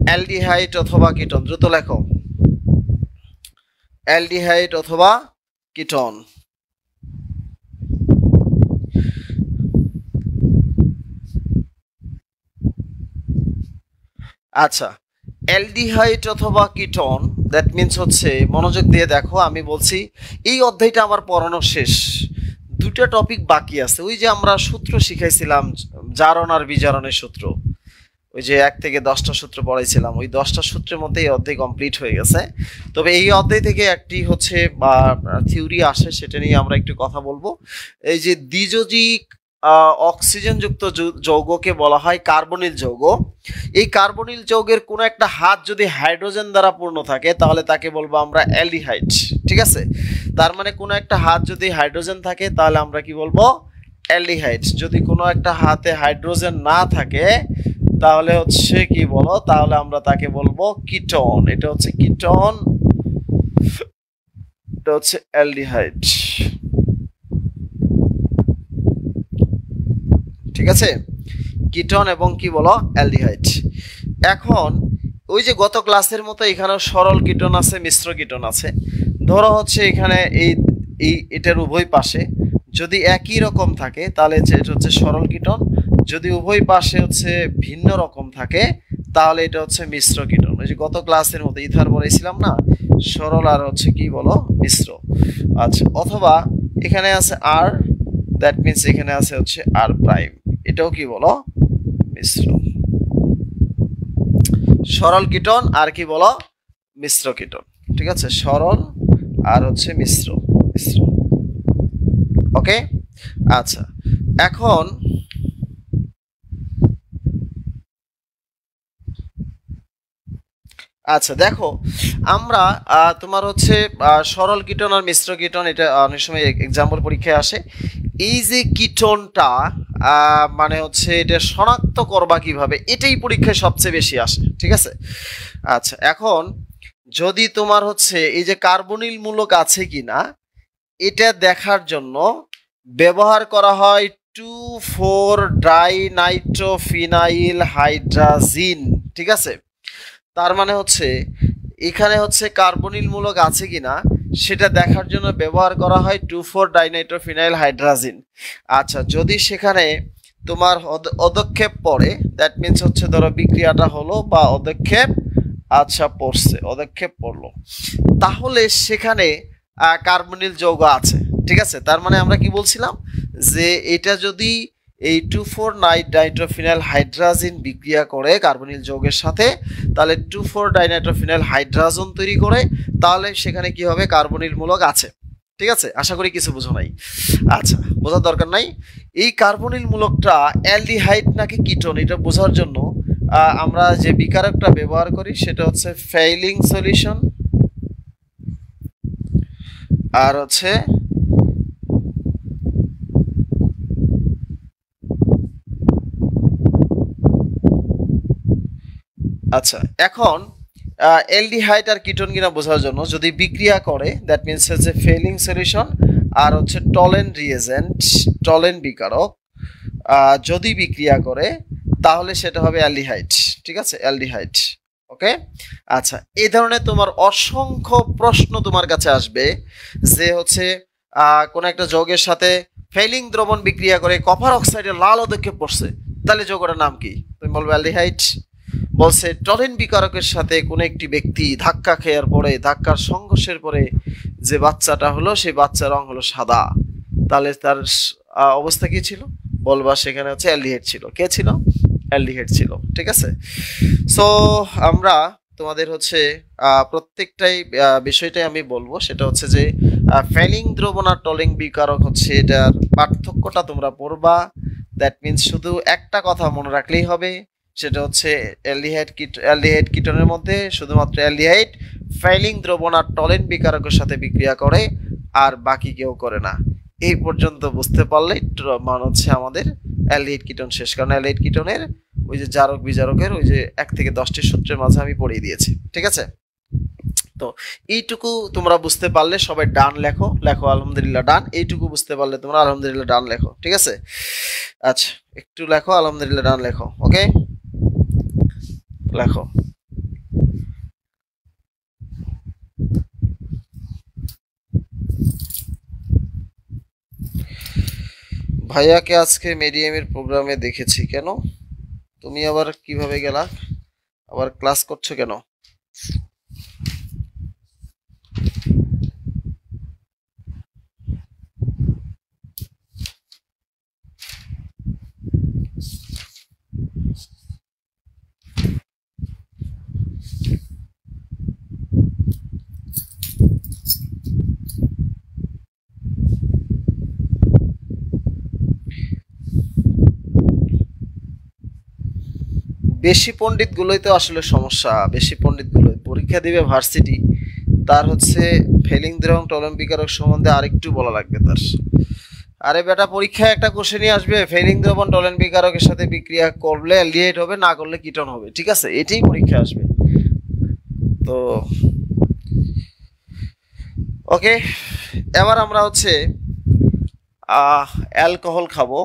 অ্যালডিহাইড অথবা কিটোন, দ্রুত লেখো অ্যালডিহাইড অথবা কিটোন। আচ্ছা, অ্যালডিহাইড অথবা কিটোন, দ্যাট মিন্স হচ্ছে, মনোযোগ দিয়ে দেখো আমি বলছি, এই অধ্যায়টা আমার পড়ানো শেষ, দুটো টপিক বাকি আছে। ওই যে আমরা সূত্র শিখাইছিলাম, জারণ আর বিজারণের সূত্র, ওই যে 1 থেকে 10টা সূত্র পড়াইছিলাম, ওই 10টা সূত্রের মধ্যে এই অধ্যায় কমপ্লিট হয়ে গেছে। তবে এই অধ্যায় থেকে একটি হচ্ছে থিওরি আসে, সেটা নিয়ে আমরা একটু কথা বলবো। এই যে দ্বিযোজী অক্সিজেনযুক্ত যৌগকে বলা হয় কার্বনিল যৌগ। এই কার্বনিল যৌগের কোনো একটা হাত যদি হাইড্রোজেন দ্বারা পূর্ণ থাকে তাহলে তাকে বলবো আমরা অ্যালডিহাইড। ঠিক আছে, তার মানে কোনো একটা হাত যদি হাইড্রোজেন থাকে তাহলে আমরা কি বলবো? অ্যালডিহাইড। যদি কোনো একটা হাতে হাইড্রোজেন না থাকে তাহলে হচ্ছে কি বলো, তাহলে আমরা তাকে বলবো কিটোন। এটা হচ্ছে কিটোন, এটা হচ্ছে অ্যালডিহাইড। ঠিক আছে, কিটোন এবং কি বলো অ্যালডিহাইড। এখন ওই যে গত ক্লাসের মতো এখানে সরল কিটোন আছে, মিশ্র কিটোন আছে। ধরো হচ্ছে এখানে এই এটার উভয় পাশে যদি একই রকম থাকে তাহলে এটা হচ্ছে সরল কিটোন, যদি উভয় পাশে হচ্ছে ভিন্ন রকম থাকে তাহলে এটা হচ্ছে মিশ্র কিটোন। ওই যে গত ক্লাসের মধ্যে ইথার বলেছিলাম না, সরল আর হচ্ছে কি বলো মিশ্র। আচ্ছা, অথবা এখানে আছে আর, দ্যাট মিনস এখানে আছে হচ্ছে আর প্রাইম, এটাও কি বলো মিশ্র। সরল কিটোন আর কি বলো মিশ্র কিটোন, ঠিক আছে, সরল আর হচ্ছে মিশ্র মিশ্র। ওকে, আচ্ছা এখন আচ্ছা দেখো, আমরা তোমার হচ্ছে সরল কিটোন আর মিশ্র কিটোন, এটা অনেক সময় এক্সাম্পল পরীক্ষায় আসে। এই যে কিটোনটা মানে হচ্ছে এটা শনাক্ত করবা কিভাবে, এটাই পরীক্ষায় সবচেয়ে বেশি আসে, ঠিক আছে। আচ্ছা, এখন যদি তোমার হচ্ছে এই যে কার্বনিল মূলক আছে কিনা এটা দেখার জন্য ব্যবহার করা হয় 2,4-ডাইনাইট্রোফিনাইল হাইড্রাজিন, ঠিক আছে। তার মানে হচ্ছে এখানে হচ্ছে কার্বনিল মূলক আছে কিনা সেটা দেখার জন্য ব্যবহার করা হয় 2,4-ডাইনাইট্রোফিনাইল হাইড্রাজিন। আচ্ছা, যদি সেখানে তোমার অদক্ষেপ পড়ে, দ্যাট মিনস হচ্ছে ধরো বিক্রিয়াটা হলো বা অদক্ষেপ আচ্ছা পড়ছে, অদক্ষেপ পড়লো, তাহলে সেখানে কার্বনিল যৌগ আছে, ঠিক আছে। তার মানে আমরা কি বলছিলাম যে এটা যদি এই 2,4-ডাইনাইট্রোফিনাইল হাইড্রাজিন বিক্রিয়া করে কার্বনিল যৌগের সাথে, তাহলে 2,4-ডাইনাইট্রোফিনাইল হাইড্রাজন তৈরি করে, তাহলে সেখানে কি হবে কার্বনিল মূলক আছে, ঠিক আছে। আশা করি কিছু বুঝো নাই। আচ্ছা, বোঝার দরকার নাই। এই কার্বনিল মূলকটা অ্যালডিহাইড নাকি কিটোন এটা বোঝার জন্য আমরা যে বিকারকটা ব্যবহার করি সেটা হচ্ছে ফেইলিং সলিউশন আর হচ্ছে আচ্ছা, এখন অ্যালডিহাইড আর কিটোন কিনা বোঝার জন্য যদি বিক্রিয়া করে, দ্যাট মিনস হচ্ছে ফেইলিং সলিউশন আর হচ্ছে টলেন রিয়েজেন্ট, টলেন বিকারক যদি বিক্রিয়া করে তাহলে সেটা হবে অ্যালডিহাইড, ঠিক আছে, অ্যালডিহাইড। ওকে, আচ্ছা, এই ধরনের তোমার অসংখ্য প্রশ্ন তোমার কাছে আসবে যে হচ্ছে কোন একটা যৌগের সাথে ফেইলিং দ্রবণ বিক্রিয়া করে কপার অক্সাইডের লাল অদক্ষেপ পড়ছে, তাহলে যৌগটার নাম কি? তুমি বলবে অ্যালডিহাইড। বলছে টলেন বিকারকের সাথে কোনো একটি ব্যক্তি ধাক্কা খেয়ার পরে, ধাক্কার সংঘর্ষের পরে যে বাচ্চাটা হলো সেই বাচ্চার রং হলো সাদা, তাহলে তার অবস্থা কি ছিল? বলবা সেখানে হচ্ছে অ্যালডিহাইড ছিল। কে ছিল? অ্যালডিহাইড ছিল, ঠিক আছে। সো আমরা তোমাদের হচ্ছে প্রত্যেকটাই বিষয়টাই আমি বলবো, সেটা হচ্ছে যে ফেইলিং দ্রবণ আর টলেন বিকারক হচ্ছে এটার পার্থক্যটা তোমরা পড়বা। দ্যাট মিনস শুধু একটা কথা মনে রাখলেই হবে, সেটা হচ্ছে অ্যালডিহাইড কিটোনের মধ্যে শুধুমাত্র অ্যালডিহাইড ফেইলিং দ্রবণ আর টলেন বিকারকের সাথে বিক্রিয়া করে, আর বাকি কেউ করে না। এই পর্যন্ত বুঝতে পারলে মানে হচ্ছে আমাদের অ্যালডিহাইড কিটোন শেষ, কারণ অ্যালডিহাইড কিটোনের ওই যে জারক বিজারকের ওই যে 1 থেকে 10টি সূত্রের মাঝে আমি পড়িয়ে দিয়েছি, ঠিক আছে। তো এইটুকু তোমরা বুঝতে পারলে সবাই ডান লেখো, লেখো আলহামদুলিল্লাহ ডান। এইটুকু বুঝতে পারলে তোমরা আলহামদুলিল্লাহ ডান লেখো, ঠিক আছে। আচ্ছা, একটু লেখো আলহামদুলিল্লাহ ডান লেখো। ওকে, লেখো। ভাইয়াকে আজকে মিডিয়ামের প্রোগ্রামে দেখেছি, কেন? তুমি আবার কিভাবে গেলা? আবার ক্লাস করছো কেন? বেশি পণ্ডিত গুলোই তো আসলে সমস্যা, বেশি পণ্ডিত গুলোই পরীক্ষা দিবে ভার্সিটি, তার হচ্ছে ফেইলিং দ্রবণ টলেন বিকারক সম্বন্ধে আরেকটু বলা লাগবে তার। আরে বেটা, পরীক্ষায় একটা কোশ্চেনই আসবে ফেইলিং দ্রবণ টলেন বিকারকের সাথে বিক্রিয়া করলে অ্যালডিহাইড হবে, না করলে কিটোন হবে, ঠিক আছে, এটাই পরীক্ষা আসবে। তো ওকে, এবার আমরা হচ্ছে অ্যালকোহল খাবো।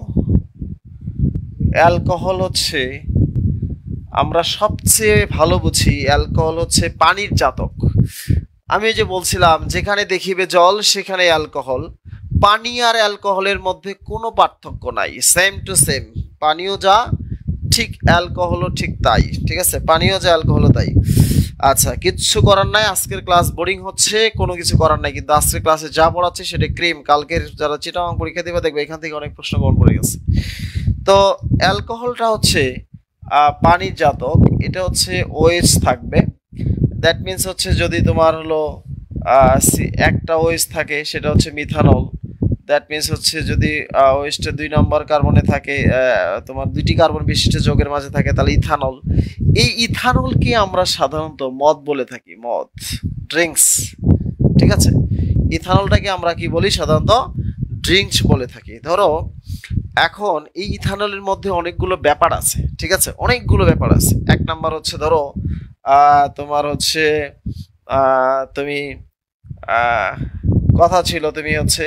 অ্যালকোহল হচ্ছে আমরা সবচেয়ে ভালো বুঝি, অ্যালকোহল হচ্ছে পানির জাতক। আমি যে বলছিলাম যেখানে দেখিবে জল সেখানে অ্যালকোহল, পানি আর অ্যালকোহলের মধ্যে কোনো পার্থক্য নাই, সেম টু সেম। পানিও যা ঠিক অ্যালকোহলও ঠিক তাই, ঠিক আছে, পানিও যে অ্যালকোহলও তাই। আচ্ছা, কিচ্ছু করার নাই, আজকের ক্লাস বোরিং হচ্ছে, কোনো কিছু করার নাই, কিন্তু আজকের ক্লাসে যা পড়াচ্ছে সেটা ক্রিম। কালকের যারা চিটাগাং পরীক্ষা দিবে দেখবে এখান থেকে অনেক প্রশ্ন কমন পড়ে গেছে। তো অ্যালকোহলটা হচ্ছে পানির জাতক, এটা হচ্ছে ওএইচ থাকবে। দ্যাট মিনস হচ্ছে যদি তোমার হলো একটা ওএইচ থাকে সেটা হচ্ছে মিথানল। দ্যাট মিনস হচ্ছে যদি ওএইচটা 2 নম্বর কার্বনে থাকে, তোমার 2টি কার্বন বিশিষ্ট যৌগের মাঝে থাকে, তাহলে ইথানল। এই ইথানলকে আমরা সাধারণত মদ বলে থাকি, মদ, ড্রিঙ্কস, ঠিক আছে। ইথানলটাকে আমরা কি বলি সাধারণত, ড্রিঙ্কস বলে থাকি। ধরো এখন এই ইথানলের মধ্যে অনেকগুলো ব্যাপার আছে, ঠিক আছে, অনেকগুলো ব্যাপার আছে। এক নাম্বার হচ্ছে ধরো তোমার হচ্ছে তুমি কথা ছিল তুমি হচ্ছে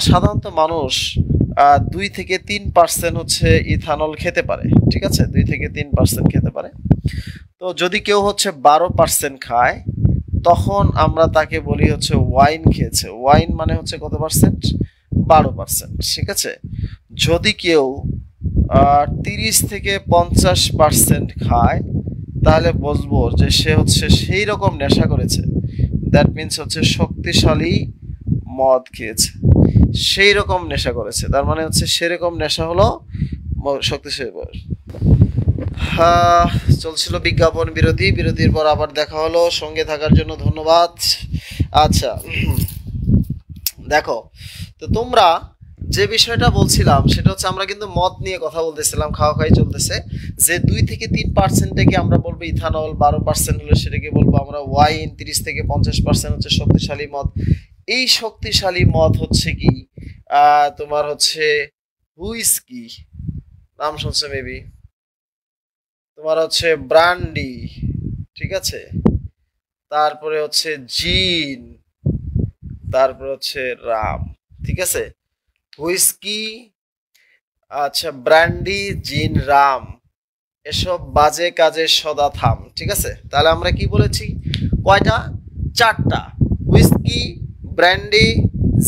সাধারণত মানুষ 2 থেকে 3% হচ্ছে ইথানল খেতে পারে, ঠিক আছে, 2 থেকে 3% খেতে পারে। তো যদি কেউ হচ্ছে 12% খায় তখন আমরা তাকে বলি হচ্ছে ওয়াইন খেয়েছে। ওয়াইন মানে হচ্ছে কত পার্সেন্ট, 12%, ঠিক আছে। যদি কেউ 30 থেকে 50% খায় তাহলে বুঝবো যে সে হচ্ছে সেই রকম নেশা করেছে, দ্যাট মিনস হচ্ছে শক্তিশালী মদ খেয়েছে, সেই রকম নেশা করেছে, তার মানে হচ্ছে সেরকম নেশা হলো শক্তিশালী। চলছিল বিজ্ঞাপন বিরতি, বিরতির পর আবার দেখা হলো, সঙ্গে থাকার জন্য ধন্যবাদ। আচ্ছা দেখো, তো তোমরা যে বিষয়টা বলছিলাম সেটা হচ্ছে আমরা কিন্তু মদ নিয়ে কথা বলতেছিলাম, খাওয়া খাওয়াই চলতেছে, যে 2 থেকে 3%কে আমরা বলবো ইথানল, 12% হলে সেটাকে বলবো আমরা ওয়াইন, 30 থেকে 50% হচ্ছে শক্তিশালী মদ। এই শক্তিশালী মদ হচ্ছে কি তোমার হচ্ছে হুইস্কি, নাম শুনছে মেবি, তোমার হচ্ছে ব্রান্ডি, ঠিক আছে, তারপরে হচ্ছে জিন, তারপরে হচ্ছে রাম, ঠিক আছে। হুইস্কি, আচ্ছা, ব্র্যান্ডি, জিন, রাম, এসব বাজে কাজের সদা থাম, ঠিক আছে। তাহলে আমরা কি বলেছি, কয়টা, 4টা, হুইস্কি, ব্র্যান্ডি,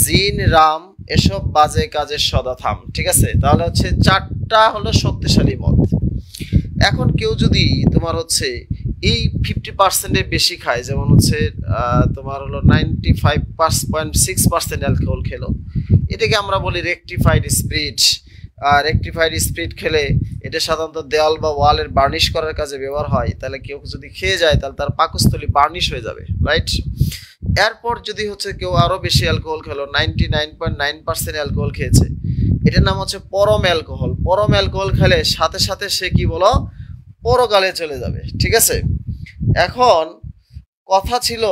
জিন, রাম, এসব বাজে কাজের সদা থাম, ঠিক আছে। তাহলে হচ্ছে 4টা হলো শক্তিশালী মদ। এখন কেউ যদি তোমার হচ্ছে এই 50%-এর বেশি খায়, যেমন হচ্ছে তোমার হলো 95.6% অ্যালকোহল খেলো, এটাকে আমরা বলি রেকটিফাইড স্পিরিট। আর রেকটিফাইড স্পিরিট খেলে এটা সাধারণত দেওয়াল বা ওয়ালের বার্নিশ করার কাজে ব্যবহার হয়। তাহলে কেউ যদি খেয়ে যায় তাহলে তার পাকস্থলী বার্নিশ হয়ে যাবে, রাইট। এরপর যদি হচ্ছে কেউ আরো বেশি অ্যালকোহল খেলো, 99.9% অ্যালকোহল খেয়েছে, এটার নাম হচ্ছে পরম অ্যালকোহল। পরম অ্যালকোহল খেলে সাথে সাথে সে কি বলো, পরকালে চলে যাবে, ঠিক আছে। এখন কথা ছিল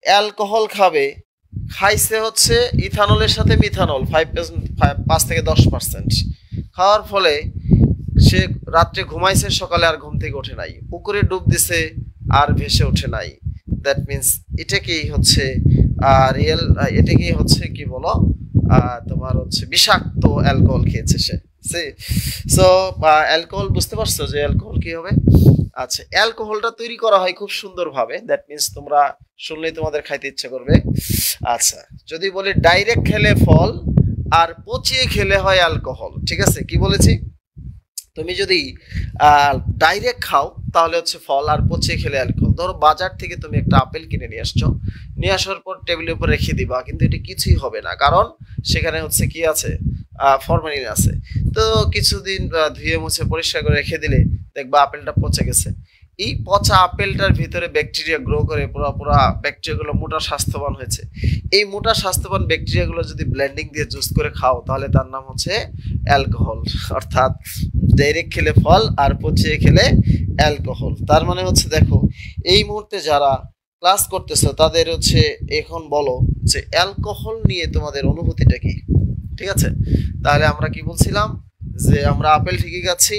অ্যালকোহল খাবে, খাইছে হচ্ছে ইথানলের সাথে মিথানল 5 থেকে 10%, খাওয়ার ফলে সে রাত্রে ঘুমাইছে, সকালে আর ঘুম থেকে ওঠে নাই, পুকুরে ডুব দিছে আর ভেসে ওঠে নাই। দ্যাট মিনস এটাকেই হচ্ছে রিয়েল, এটাকেই হচ্ছে কি বলো তোমার হচ্ছে বিষাক্ত অ্যালকোহল খেয়েছে সে। সো অ্যালকোহল বুঝতে পারছো যে অ্যালকোহল কি হবে। আচ্ছা, অ্যালকোহলটা তৈরি করা হয় খুব সুন্দরভাবে, দ্যাট মিনস তোমরা শুনলেই তোমাদের খাইতে ইচ্ছে করবে। আচ্ছা, যদি বলি ডাইরেক্ট খেলে ফল আর পচিয়ে খেলে হয় অ্যালকোহল, ঠিক আছে। কি বলেছি, তুমি যদি ডাইরেক্ট খাও তাহলে হচ্ছে ফল, আর পচিয়ে খেলে অ্যালকোহল। ধরো বাজার থেকে তুমি একটা আপেল কিনে নিয়ে আসছো, নিয়ে আসার পর টেবিলের উপর রেখে দিবা, কিন্তু এটা কিছুই হবে না, কারণ সেখানে হচ্ছে কি আছে, ফরমালিন আছে। তো কিছুদিন ধুয়ে মুছে পরিষ্কার করে রেখে দিলে দেখবা আপেলটা পচে গেছে। এই পচা আপেলটার ভিতরে ব্যাকটেরিয়া গ্রো করে পুরা ব্যাকটেরিয়াগুলো মোটা স্বাস্থ্যবান হয়েছে। এই মোটা স্বাস্থ্যবান ব্যাকটেরিয়াগুলো যদি ব্লেন্ডিং দিয়ে জুস করে খাও তাহলে তার নাম হচ্ছে অ্যালকোহল। অর্থাৎ ডাইরেক্ট খেলে ফল আর পচিয়ে খেলে অ্যালকোহল। তার মানে হচ্ছে দেখো, এই মুহূর্তে যারা ক্লাস করতেছো তাদের হচ্ছে এখন বলো যে অ্যালকোহল নিয়ে তোমাদের অনুভূতিটা কি, ঠিক আছে। তাহলে আমরা কি বলছিলাম, যে আমরা আপেল ঠিকই খাচ্ছি,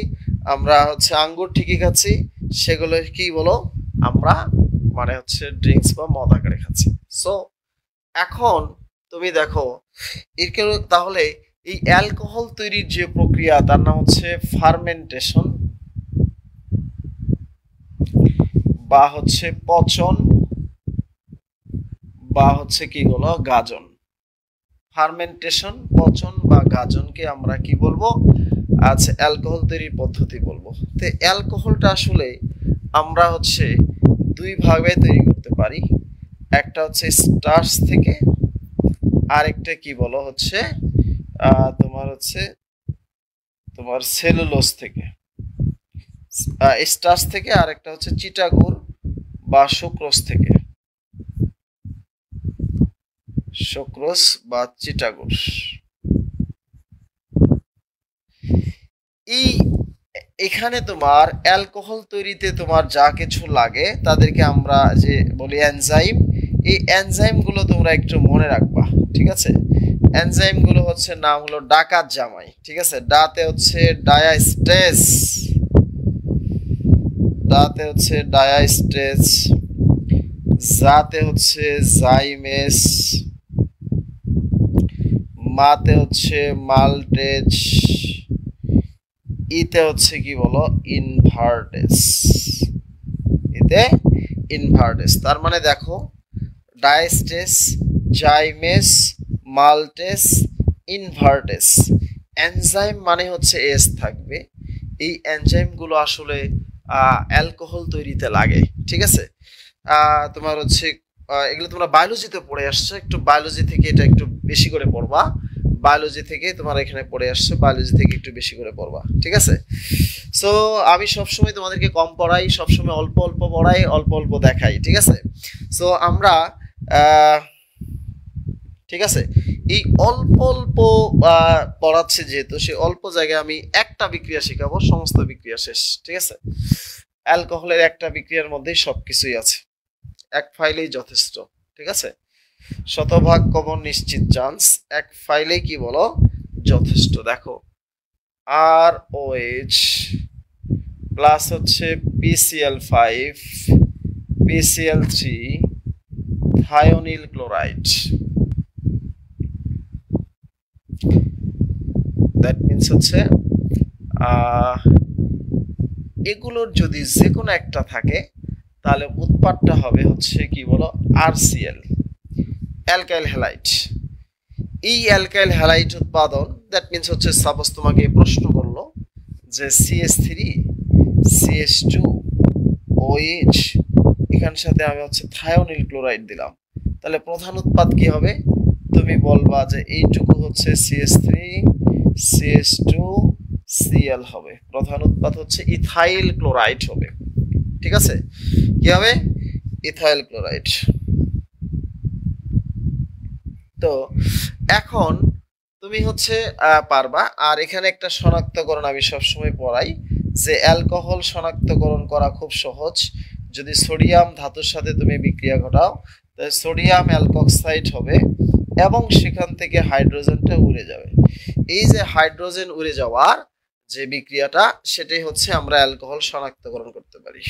আমরা হচ্ছে আঙ্গুর ঠিকই খাচ্ছি, সেগুলো কি বলো, আমরা মানে হচ্ছে ড্রিঙ্কস বা মদ আকারে খাচ্ছি। সো এখন তুমি দেখো তাহলে এই অ্যালকোহল তৈরির যে প্রক্রিয়া তার নাম হচ্ছে ফার্মেন্টেশন বা হচ্ছে পচন বা হচ্ছে কি বলো, গাজন। ফার্মেন্টেশন, পচন বা গাজনকে আমরা কি বলবো, আচ্ছা, অ্যালকোহল তৈরির পদ্ধতি বলবো। তো অ্যালকোহলটা আসলে আমরা হচ্ছে দুই ভাবে তৈরি করতে পারি। একটা হচ্ছে স্টার্চ থেকে, আরেকটা কি বলো হচ্ছে তোমার সেলুলোজ থেকে। স্টার্চ থেকে, আরেকটা হচ্ছে চিটাগুড় বা সুক্রোজ থেকে। সুক্রোজ বা চিটাগুড়। এই এখানে তোমার অ্যালকোহল তৈরিতে তোমার যা কিছু লাগে তাদেরকে আমরা যে বলি এনজাইম। এই এনজাইম গুলো তোমরা একটু মনে রাখবা, ঠিক আছে? এনজাইম গুলো হচ্ছে নাম হলো ডাকাত জামাই, ঠিক আছে? ডাতে হচ্ছে ডায়াস্টেজ, ডাতে হচ্ছে ডায়াস্টেজ, জাতে হচ্ছে জাইমেস, মাতে হচ্ছে মাল্টেজ, ইতে হচ্ছে কি বলো ইনভার্টেস। এতে ইনভার্টেস, তার মানে দেখো ডায়াস্টেস, জাইমেস, মাল্টেস, ইনভার্টেস। এনজাইম মানে হচ্ছে এস থাকবে। এই এনজাইমগুলো আসলে অ্যালকোহল তৈরিতে লাগে, ঠিক আছে? তোমার হচ্ছে এগুলো তোমরা বায়োলজিতে পড়ে আসছো, একটু বায়োলজি থেকে এটা একটু বেশি করে পড়বা। বায়োলজি থেকে তোমার এখানে পড়ে আসছে, বায়োলজি থেকে একটু বেশি করে পড়বা, ঠিক আছে? সো আমি সবসময় তোমাদেরকে কম পড়াই, সবসময় অল্প অল্প পড়াই, অল্প অল্প দেখাই, ঠিক আছে? সো আমরা ঠিক আছে, এই অল্প অল্প পড়াচ্ছে যেহেতু, সেই অল্প জায়গায় আমি একটা বিক্রিয়া শেখাবো, সমস্ত বিক্রিয়া শেষ, ঠিক আছে? অ্যালকোহলের একটা বিক্রিয়ার মধ্যেই সবকিছুই আছে, এক ফাইলেই যথেষ্ট, ঠিক আছে? শতভাগ কমন নিশ্চিত চান্স, এক ফাইলেই কি বলো যথেষ্ট। দেখো আর ও এইচ প্লাস হচ্ছে PCl5 PCl3 thionyl chloride. That means হচ্ছে এগুলোর যদি যে কোনো একটা থাকে তাহলে উৎপাদটা হবে হচ্ছে কি বলো RCl, অ্যালকাইল হ্যালাইড। এই অ্যালকাইল হ্যালাইড উৎপাদন, দ্যাট মিনস হচ্ছে সাপোজ তোমাকে প্রশ্ন করলো যে CH3 CH2 OH, এখানের সাথে আমি হচ্ছে থায়োনিল ক্লোরাইড দিলাম, তাহলে প্রধান উৎপাদ কি হবে? তুমি বলবা যে এইটুকু হচ্ছে CH3 CH2 Cl হবে, প্রধান উৎপাদ হচ্ছে ইথাইল ক্লোরাইড হবে, ঠিক আছে? কি হবে? Ethyl chloride. তো এখন তুমি হচ্ছে পারবা। আর এখানে একটা শনাক্তকরণ আমি সবসময় পড়াই যে অ্যালকোহল শনাক্তকরণ করা খুব সহজ। যদি সোডিয়াম ধাতুর সাথে তুমি বিক্রিয়া ঘটাও তাহলে সোডিয়াম অ্যালকক্সাইড হবে এবং সেখান থেকে হাইড্রোজেনটা উড়ে যাবে। এই যে হাইড্রোজেন উড়ে যাওয়ার যে বিক্রিয়াটা, সেটাই হচ্ছে আমরা অ্যালকোহল শনাক্তকরণ করতে পারি।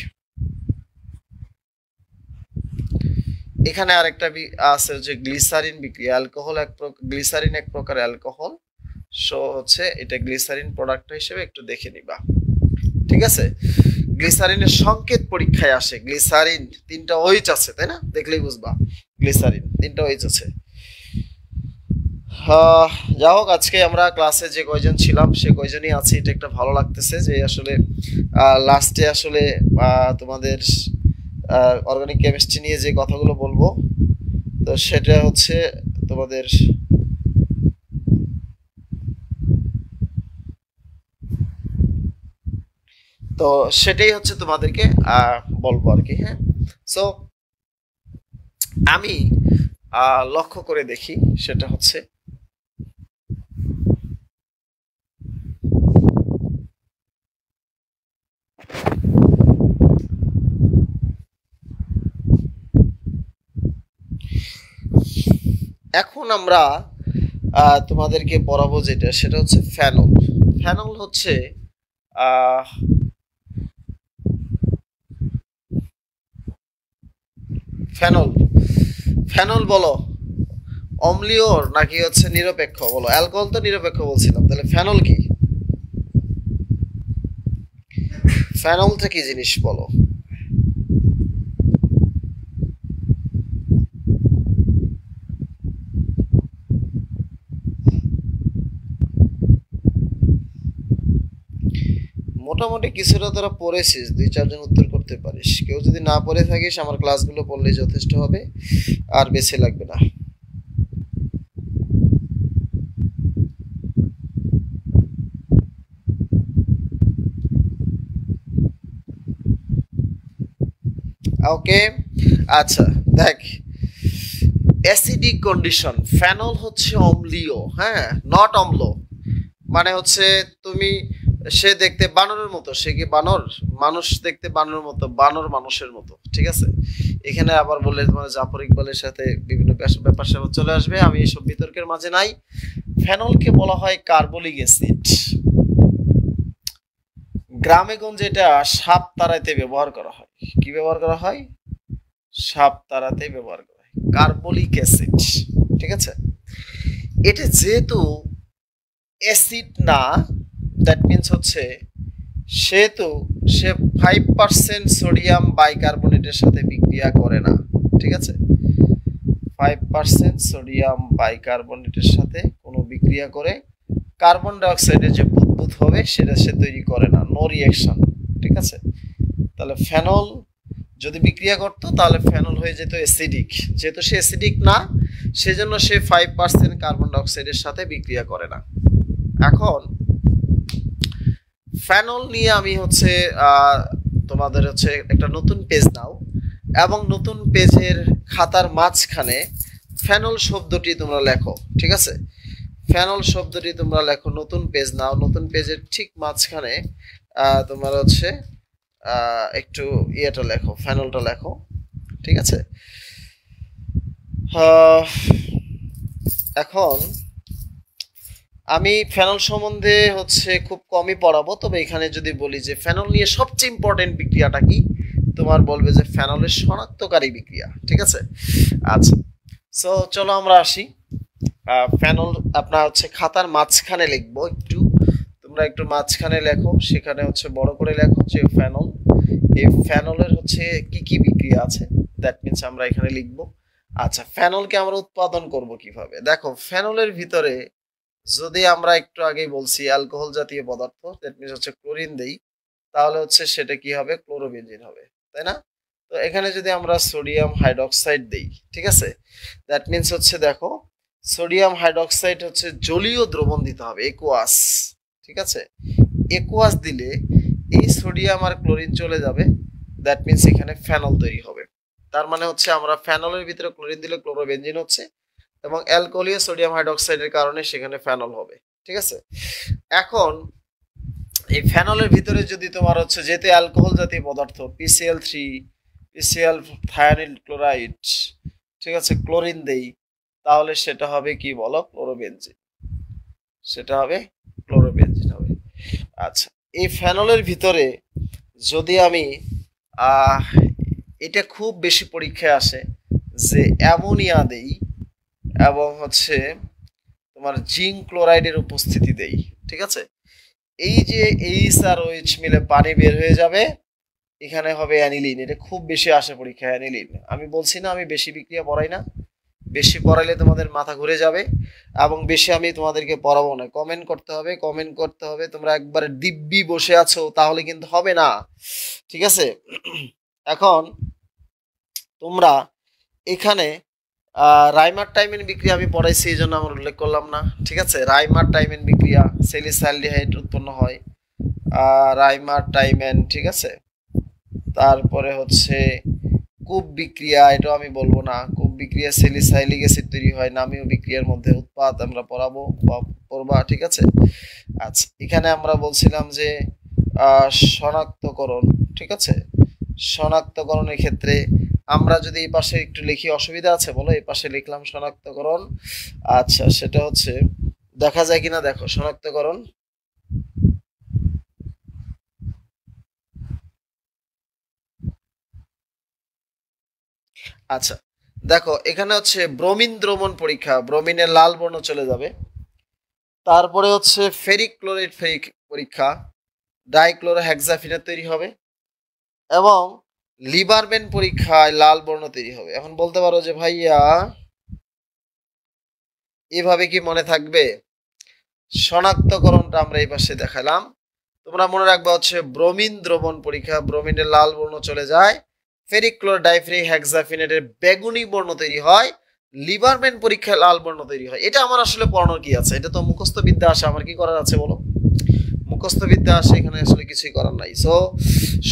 এখানে আরেকটা আছে যে গ্লিসারিন বিক্রিয়া। অ্যালকোহল গ্লিসারিন এক প্রকার অ্যালকোহল। সো হচ্ছে এটা গ্লিসারিন প্রোডাক্ট হিসেবে একটু দেখে নিবা, ঠিক আছে? গ্লিসারিনের সংকেত পরীক্ষায় আসে। গ্লিসারিন 3টা OH আছে, তাই না? দেখলেই বুঝবা গ্লিসারিন 3টা OH আছে। যা হোক, আজকে আমরা ক্লাসে যে কয়জন ছিলাম সে কয়জনই আছি, এটা একটা ভালো লাগতেছে যে আসলে লাস্টে আসলে তোমাদের অর্গানিক কেমিস্ট্রি নিয়ে যে কথাগুলো বলবো, তো সেটা হচ্ছে তোমাদের তো সেটাই হচ্ছে তোমাদেরকে বলবো আর কি। হ্যাঁ, সো আমি লক্ষ্য করে দেখি, সেটা হচ্ছে এখন আমরা তোমাদেরকে পড়াবো যেটা, সেটা হচ্ছে ফেনল। ফেনল হচ্ছে ফেনল ফেনল বলো অম্লীয় নাকি হচ্ছে নিরপেক্ষ? বলো। অ্যালকোহল তো নিরপেক্ষ বলছিলাম, তাহলে ফেনল কি? ফেনলটা কি জিনিস বলো? মোটামুটি কিছুটা তোরা পড়েছিস, 2-4 জন উত্তর করতে পারিস। কেউ যদি না পড়ে থাকিস আমার ক্লাসগুলো পড়লেই যথেষ্ট হবে, আর বেশি লাগবে না। ওকে, আচ্ছা দেখ, অ্যাসিডিক কন্ডিশন, ফেনল হচ্ছে অম্লীয়, হ্যাঁ, নট অম্ল। মানে হচ্ছে তুমি, সে দেখতে বানরের মতো, সে কি বানর? মানুষ দেখতে বানরের মতো, বানর মানুষের মতো, ঠিক আছে। এখানে আবার বললে তোমার জাফর ইকবালের সাথে বিভিন্ন ব্যাপার স্যাপার চলে আসবে, আমি এইসব বিতর্কের মাঝে নাই। ফেনলকে বলা হয় কার্বলিক অ্যাসিড। গ্রামে গঞ্জে এটা সাপ তাড়াইতে ব্যবহার করা হয়। কি ব্যবহার করা হয়? সাপ তাড়াতে ব্যবহার করা হয় কার্বলিক অ্যাসিড, ঠিক আছে। এটা যেহেতু অ্যাসিড না, দ্যাট মিনস হচ্ছে সেহেতু সে 5% সোডিয়াম বাইকার্বনেটের সাথে বিক্রিয়া করে না, ঠিক আছে। 5% সোডিয়াম বাইকার্বনেটের সাথে কোনো বিক্রিয়া করে কার্বন ডাইঅক্সাইডের যে বুদবুদ হবে সেটা সে তৈরি করে না, নো রিঅ্যাকশন, ঠিক আছে। তাহলে ফেনল যদি বিক্রিয়া করতো তাহলে ফেনল হয়ে যেত অ্যাসিডিক। যেহেতু সে অ্যাসিডিক না, সেজন্য সে 5% কার্বন ডাইঅক্সাইডের সাথে বিক্রিয়া করে না। এখন ফেনল নিয়ে আমি হচ্ছে তোমাদের হচ্ছে একটা নতুন পেজ নাও, এবং নতুন পেজের খাতার মাঝখানে ফেনল শব্দটি তোমরা লেখো, ঠিক আছে। ফেনল শব্দটি তোমরা লেখো, নতুন পেজ নাও, নতুন পেজের ঠিক মাঝখানে তোমার হচ্ছে একটু ইয়েটা লেখো, ফেনলটা লেখো, ঠিক আছে। এখন আমি ফেনল সম্বন্ধে হচ্ছে খুব কমই পড়াবো, তবে এখানে যদি বলি যে ফেনল নিয়ে সবচেয়ে ইম্পর্টেন্ট বিক্রিয়াটা কি, তোমার বলবে যে ফেনলের শনাক্তকারী বিক্রিয়া, ঠিক আছে। আচ্ছা, সো চলো আমরা আসি। ফেনল আপনার হচ্ছে খাতার মাঝখানে লিখবো, একটু তোমরা একটু মাঝখানে লেখো, সেখানে হচ্ছে বড় করে লেখো যে ফেনল। এই ফেনলের হচ্ছে কি কি বিক্রিয়া আছে, দ্যাট মিনস আমরা এখানে লিখবো। আচ্ছা, ফেনলকে আমরা উৎপাদন করব কিভাবে? দেখো, ফেনলের ভিতরে যদি আমরা একটু আগেই বলছি অ্যালকোহল জাতীয় পদার্থ, দ্যাট মিনস হচ্ছে ক্লোরিন দেই, তাহলে হচ্ছে সেটা কি হবে? ক্লোরোবেনজিন হবে, তাই না? তো এখানে যদি আমরা সোডিয়াম হাইড্রোক্সাইড দেই, ঠিক আছে, দ্যাট মিনস হচ্ছে দেখো, সোডিয়াম হাইড্রোক্সাইড হচ্ছে জলীয় দ্রবণ দিতে হবে, একুয়াস, ঠিক আছে। একুয়াস দিলে এই সোডিয়াম আর ক্লোরিন চলে যাবে, দ্যাট মিনস এখানে ফেনল তৈরি হবে। তার মানে হচ্ছে আমরা ফেনলের ভিতরে ক্লোরিন দিলে ক্লোরোবেনজিন হচ্ছে, এবং অ্যালকোহলীয় সোডিয়াম হাইড্রোক্সাইডের কারণে সেখানে ফেনল হবে, ঠিক আছে। এখন এই ফেনলের ভিতরে যদি তোমার হচ্ছে, যেহেতু অ্যালকোহল জাতীয় পদার্থ, PCl3, PCl থায়ানিল ক্লোরাইড, ঠিক আছে, ক্লোরিন দেই, তাহলে সেটা হবে কি বলো? ক্লোরোবেনজিন। সেটা হবে ক্লোরোবেনজিন হবে। আচ্ছা, এই ফেনলের ভিতরে যদি আমি এটা খুব বেশি পরীক্ষায় আসে যে অ্যামোনিয়া দেই এবং হচ্ছে তোমার জিঙ্ক ক্লোরাইডের উপস্থিতি দেই, ঠিক আছে। এই যে এইচ আর ওএইচ মিলে পানি বের হয়ে যাবে, এখানে হবে অ্যানিলিন। এটা খুব বেশি আসে পরীক্ষায়, অ্যানিলিন। আমি বলছি না আমি বেশি বিক্রিয়া পড়াই না, বেশি পড়াইলে তোমাদের মাথা ঘুরে যাবে, এবং বেশি আমি তোমাদেরকে পড়াবো না। কমেন্ট করতে হবে, কমেন্ট করতে হবে। তোমরা একবারে দিব্যি বসে আছো তাহলে কিন্তু হবে না, ঠিক আছে। এখন তোমরা এখানে রাইমার টাইমিন বিক্রিয়া আমি পড়াইছি, এই জন্য আমার উল্লেখ করলাম না, ঠিক আছে। রাইমার টাইমিন বিক্রিয়া, স্যালিসাইলডিহাইড উৎপন্ন হয় রাইমার টাইমেন, ঠিক আছে। তারপরে হচ্ছে কূপ বিক্রিয়া, এটাও আমি বলবো না। কূপ বিক্রিয়া স্যালিসাইলিক অ্যাসিড তৈরি হয়, নামীয় বিক্রিয়ার মধ্যে উৎপাদ আমরা পড়াবো বা পড়বা, ঠিক আছে। আচ্ছা, এখানে আমরা বলছিলাম যে শনাক্তকরণ, ঠিক আছে। শনাক্তকরণের ক্ষেত্রে আমরা যদি এই পাশে একটু লিখি, অসুবিধা আছে বলো? এই পাশে লিখলাম শনাক্তকরণ। আচ্ছা, সেটা হচ্ছে দেখা যায় কিনা দেখো, শনাক্তকরণ। আচ্ছা দেখো, এখানে হচ্ছে ব্রোমিন দ্রবণ পরীক্ষা, ব্রোমিনের লাল বর্ণ চলে যাবে। তারপরে হচ্ছে ফেরিক ক্লোরাইড পরীক্ষা, ডাইক্লোরোহেক্সাফিনের তৈরি হবে, এবং লিবারবেন পরীক্ষায় লাল বর্ণ তৈরি হবে। এখন বলতে পারো যে ভাইয়া এভাবে কি মনে থাকবে? শনাক্তকরণটা আমরা এই পাশে দেখালাম, তোমরা মনে রাখবা হচ্ছে ব্রোমিন দ্রবণ পরীক্ষা, ব্রোমিনের লাল বর্ণ চলে যায়, ফেরিক ক্লোরাইড ডাইফেরিক হেক্সাফিনেটের বেগুনি বর্ণ তৈরি হয়, লিবারম্যান পরীক্ষায় লাল বর্ণ তৈরি হয়। এটা আমার আসলে পড়ানোর কি আছে? এটা তো মুখস্থ বিদ্যা আসে, আমার কি করার আছে বলো? মুখস্থ বিদ্যা আসে, এখানে আসলে কিছুই করার নাই। সো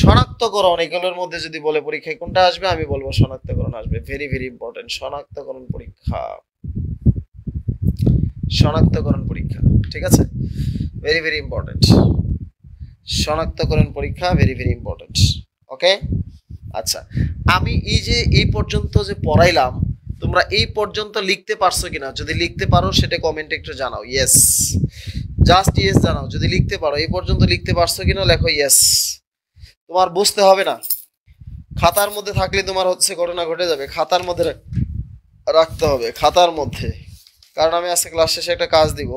শনাক্তকরণ, এগুলোর মধ্যে যদি বলে পরীক্ষায় কোনটা আসবে, আমি বলবো শনাক্তকরণ আসবে। ভেরি ভেরি ইম্পর্টেন্ট, শনাক্তকরণ পরীক্ষা, শনাক্তকরণ পরীক্ষা, ঠিক আছে, ভেরি ভেরি ইম্পর্টেন্ট। শনাক্তকরণ পরীক্ষা ভেরি ভেরি ইম্পর্টেন্ট। ওকে, আচ্ছা, আমি এই যে এই পর্যন্ত যে পড়াইলাম, তোমরা এই পর্যন্ত লিখতে পারছো কিনা? যদি লিখতে পারো সেটা কমেন্টে একটু জানাও। ইয়েস, জাস্ট ইয়েস জানাও যদি লিখতে পারো। এই পর্যন্ত লিখতে পারছো কিনা লেখো ইয়েস। তোমার বুঝতে হবে না, খাতার মধ্যে থাকলে তোমার হচ্ছে ঘটনা ঘটে যাবে, খাতার মধ্যে রাখতে হবে, খাতার মধ্যে। কারণ আমি আজকে ক্লাস শেষে একটা কাজ দিব,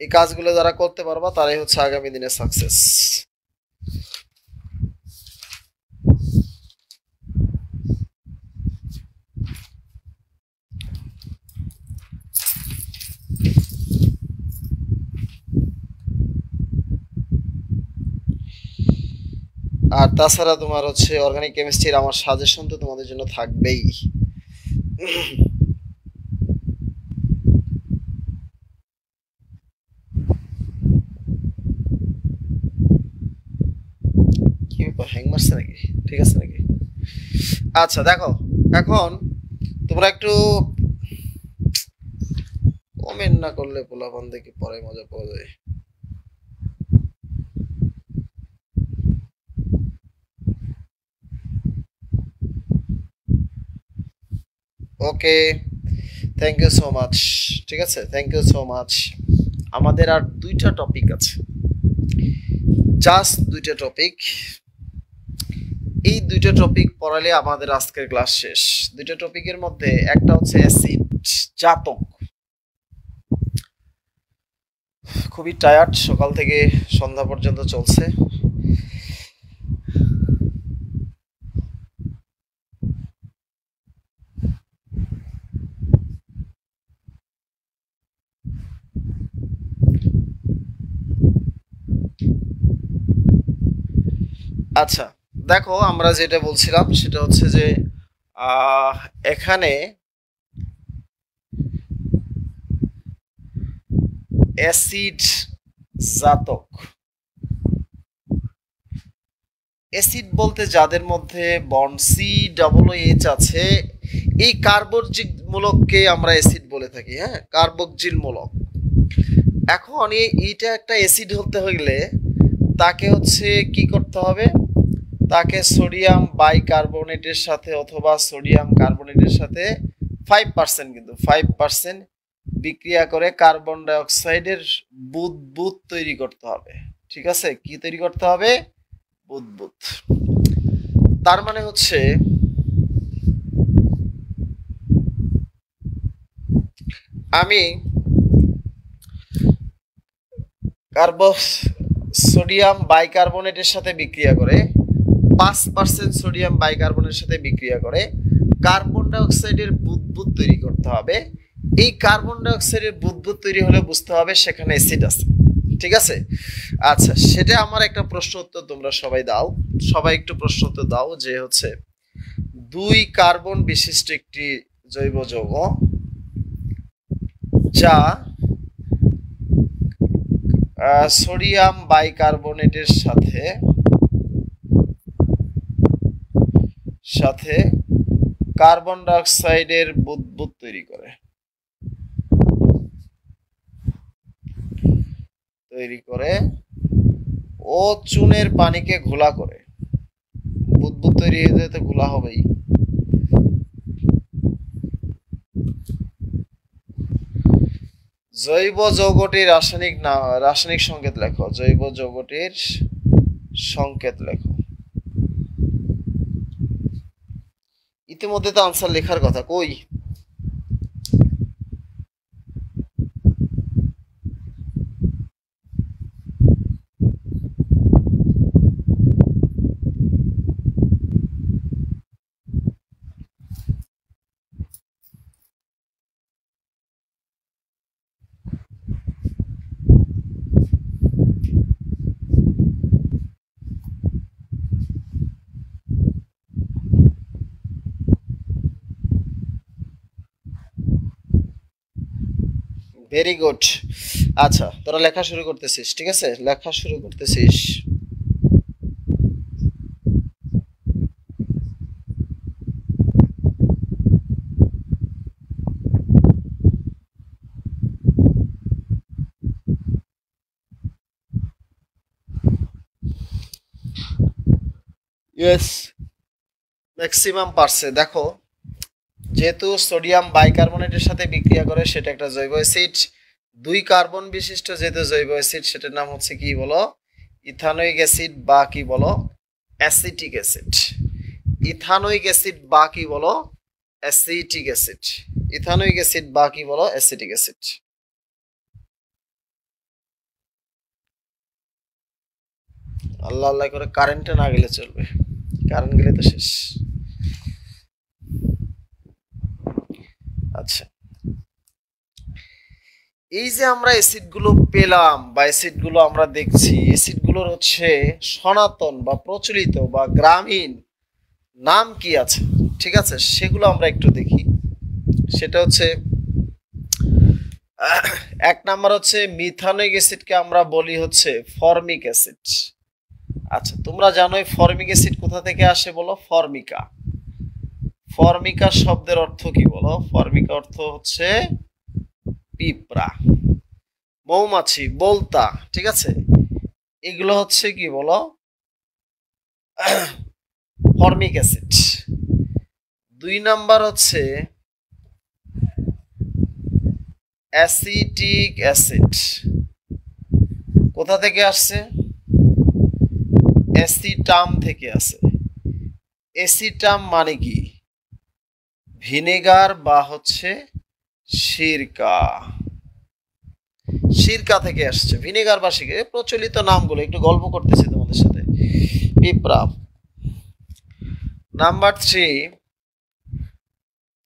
এই কাজগুলো যারা করতে পারবা তারাই হচ্ছে আগামী দিনে সাকসেস। আর তাছাড়া তোমার হচ্ছে অর্গানিক কেমিস্ট্রির আমার সাজেশন তো তোমাদের জন্য থাকবেই। কি ব্যাপার, হ্যাং মারছে নাকি? ঠিক আছে নাকি? আচ্ছা দেখো, এখন তোমরা একটু কমেন্ট না করলে পোলাপান দেখি পরে মজা পাওয়া যায়। ওকে, থ্যাংক ইউ সো মাচ। ঠিক আছে, থ্যাংক ইউ সো মাচ। আমাদের আর দুইটা টপিক আছে, জাস্ট দুইটা টপিক। এই দুইটা টপিক পড়ালে আমাদের আজকের ক্লাস শেষ। দুইটা টপিকের মধ্যে একটা হচ্ছে অ্যাসিড জাতক। খুবই টায়ার্ড, সকাল থেকে সন্ধ্যা পর্যন্ত চলছে। আচ্ছা দেখো, আমরা যেটা বলছিলাম সেটা হচ্ছে যে এখানে অ্যাসিড জাতক, অ্যাসিড বলতে যাদের মধ্যে বন্ড সি ডাবল এইচ আছে, এই কার্বক্সিল মূলককে আমরা অ্যাসিড বলে থাকি। হ্যাঁ, কার্বক্সিল মূলক। এখন এইটা একটা অ্যাসিড হতে হইলে তাকে হচ্ছে কি করতে হবে? তাকে সোডিয়াম বাইকার্বনেটের সাথে অথবা সোডিয়াম কার্বনেটের সাথে 5%, কিন্তু 5% বিক্রিয়া করে কার্বন ডাই অক্সাইডের বুদবুদ তৈরি করতে হবে। ঠিক আছে, কি তৈরি করতে হবে? বুদবুদ। তার মানে হচ্ছে আমি সোডিয়াম বাইকার্বনেটের সাথে বিক্রিয়া করে 5% সোডিয়াম বাইকার্বনের সাথে বিক্রিয়া করে কার্বন ডাই অক্সাইডের বুদবুদ তৈরি করতে হবে। এই কার্বন ডাই অক্সাইডের বুদবুদ তৈরি হলে বুঝতে হবে সেখানে অ্যাসিড আছে। ঠিক আছে, আচ্ছা, সেটা আমার একটা প্রশ্ন উত্তর তোমরা সবাই দাও, সবাই একটু প্রশ্ন উত্তর দাও যে হচ্ছে 2 কার্বন বিশিষ্ট একটি জৈব যৌগ যা সোডিয়াম বাইকার্বনেটের সাথে সাথে কার্বন ডাই অক্সাইডের বুদবুদ তৈরি করে ও চুনের পানিকে ঘোলা করে। বুদবুদ তৈরি হয়ে যেতে ঘোলা হবেই। জৈব যৌগটির রাসায়নিক নাম, রাসায়নিক সংকেত লেখো। জৈব যৌগটির সংকেত লেখো। ইতিমধ্যে তো আনসার লেখার কথা, কই? Very good. আচ্ছা, তোরা লেখা শুরু করতেছিস, ঠিক আছে, লেখা শুরু করতেছিস। ইয়েস, ম্যাক্সিমাম পারছে। দেখো, যেহেতু সোডিয়াম বাইকার্বনেটের সাথে বিক্রিয়া করে, সেটা একটা জৈব অ্যাসিড। 2 কার্বন বিশিষ্ট যেহেতু জৈব অ্যাসিড, সেটার নাম হচ্ছে কি বলো? ইথানোয়িক অ্যাসিড বা কি বলো? Acetic acid. ইথানোয়িক অ্যাসিড বা কি বলো? Acetic acid. ইথানোয়িক অ্যাসিড বা কি বলো? Acetic acid. আল্লাহ আল্লাহ করে কারেন্টে না গেলে চলবে, কারেন্ট গেলে তো শেষ। আচ্ছা, এই যে আমরা অ্যাসিডগুলো পেলাম বা অ্যাসিডগুলো আমরা দেখছি, অ্যাসিডগুলোর হচ্ছে সনাতন বা প্রচলিত বা গ্রামীণ নাম কি আছে, ঠিক আছে, সেগুলো আমরা একটু দেখি। সেটা হচ্ছে 1 নাম্বার হচ্ছে মিথানোয়িক অ্যাসিডকে আমরা বলি হচ্ছে ফর্মিক অ্যাসিড। আচ্ছা, তোমরা জানোই ফর্মিক অ্যাসিড কোথা থেকে আসে বলো? ফর্মিকা। ফর্মিকা শব্দের অর্থ কি বলো? ফর্মিকা অর্থ হচ্ছে পিঁপড়া, মৌমাছি, বলতা, ঠিক আছে, এগুলো হচ্ছে কি বলো? Formic acid. 2 নাম্বার হচ্ছে অ্যাসিটিক অ্যাসিড। কোথা থেকে আসছে? অ্যাসিটাম থেকে আসে। অ্যাসিটাম মানে কি? ভিনেগার বা হচ্ছে সিরকা। সিরকা থেকে আসছে, ভিনেগার বা সিরকা, প্রচলিত নামগুলো একটু গল্প করতেছি তোমাদের সাথে। পিঁপড়া। Number 3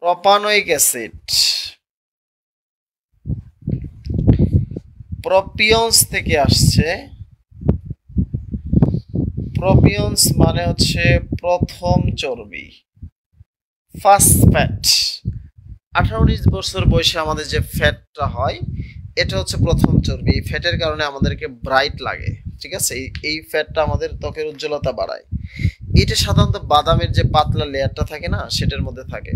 propanoic acid. প্রোপিয়ন্স থেকে আসছে। প্রোপিয়ন্স মানে হচ্ছে প্রথম চর্বি, ফার্স্ট ফ্যাট। 18-19 বছর বয়সে আমাদের যে ফ্যাটটা হয়, এটা হচ্ছে প্রথম চর্বি। এই ফ্যাটের কারণে আমাদেরকে ব্রাইট লাগে, ঠিক আছে, এই ফ্যাটটা আমাদের ত্বকের উজ্জ্বলতা বাড়ায়। এটা সাধারণত বাদামের যে পাতলা লেয়ারটা থাকে না, সেটার মধ্যে থাকে।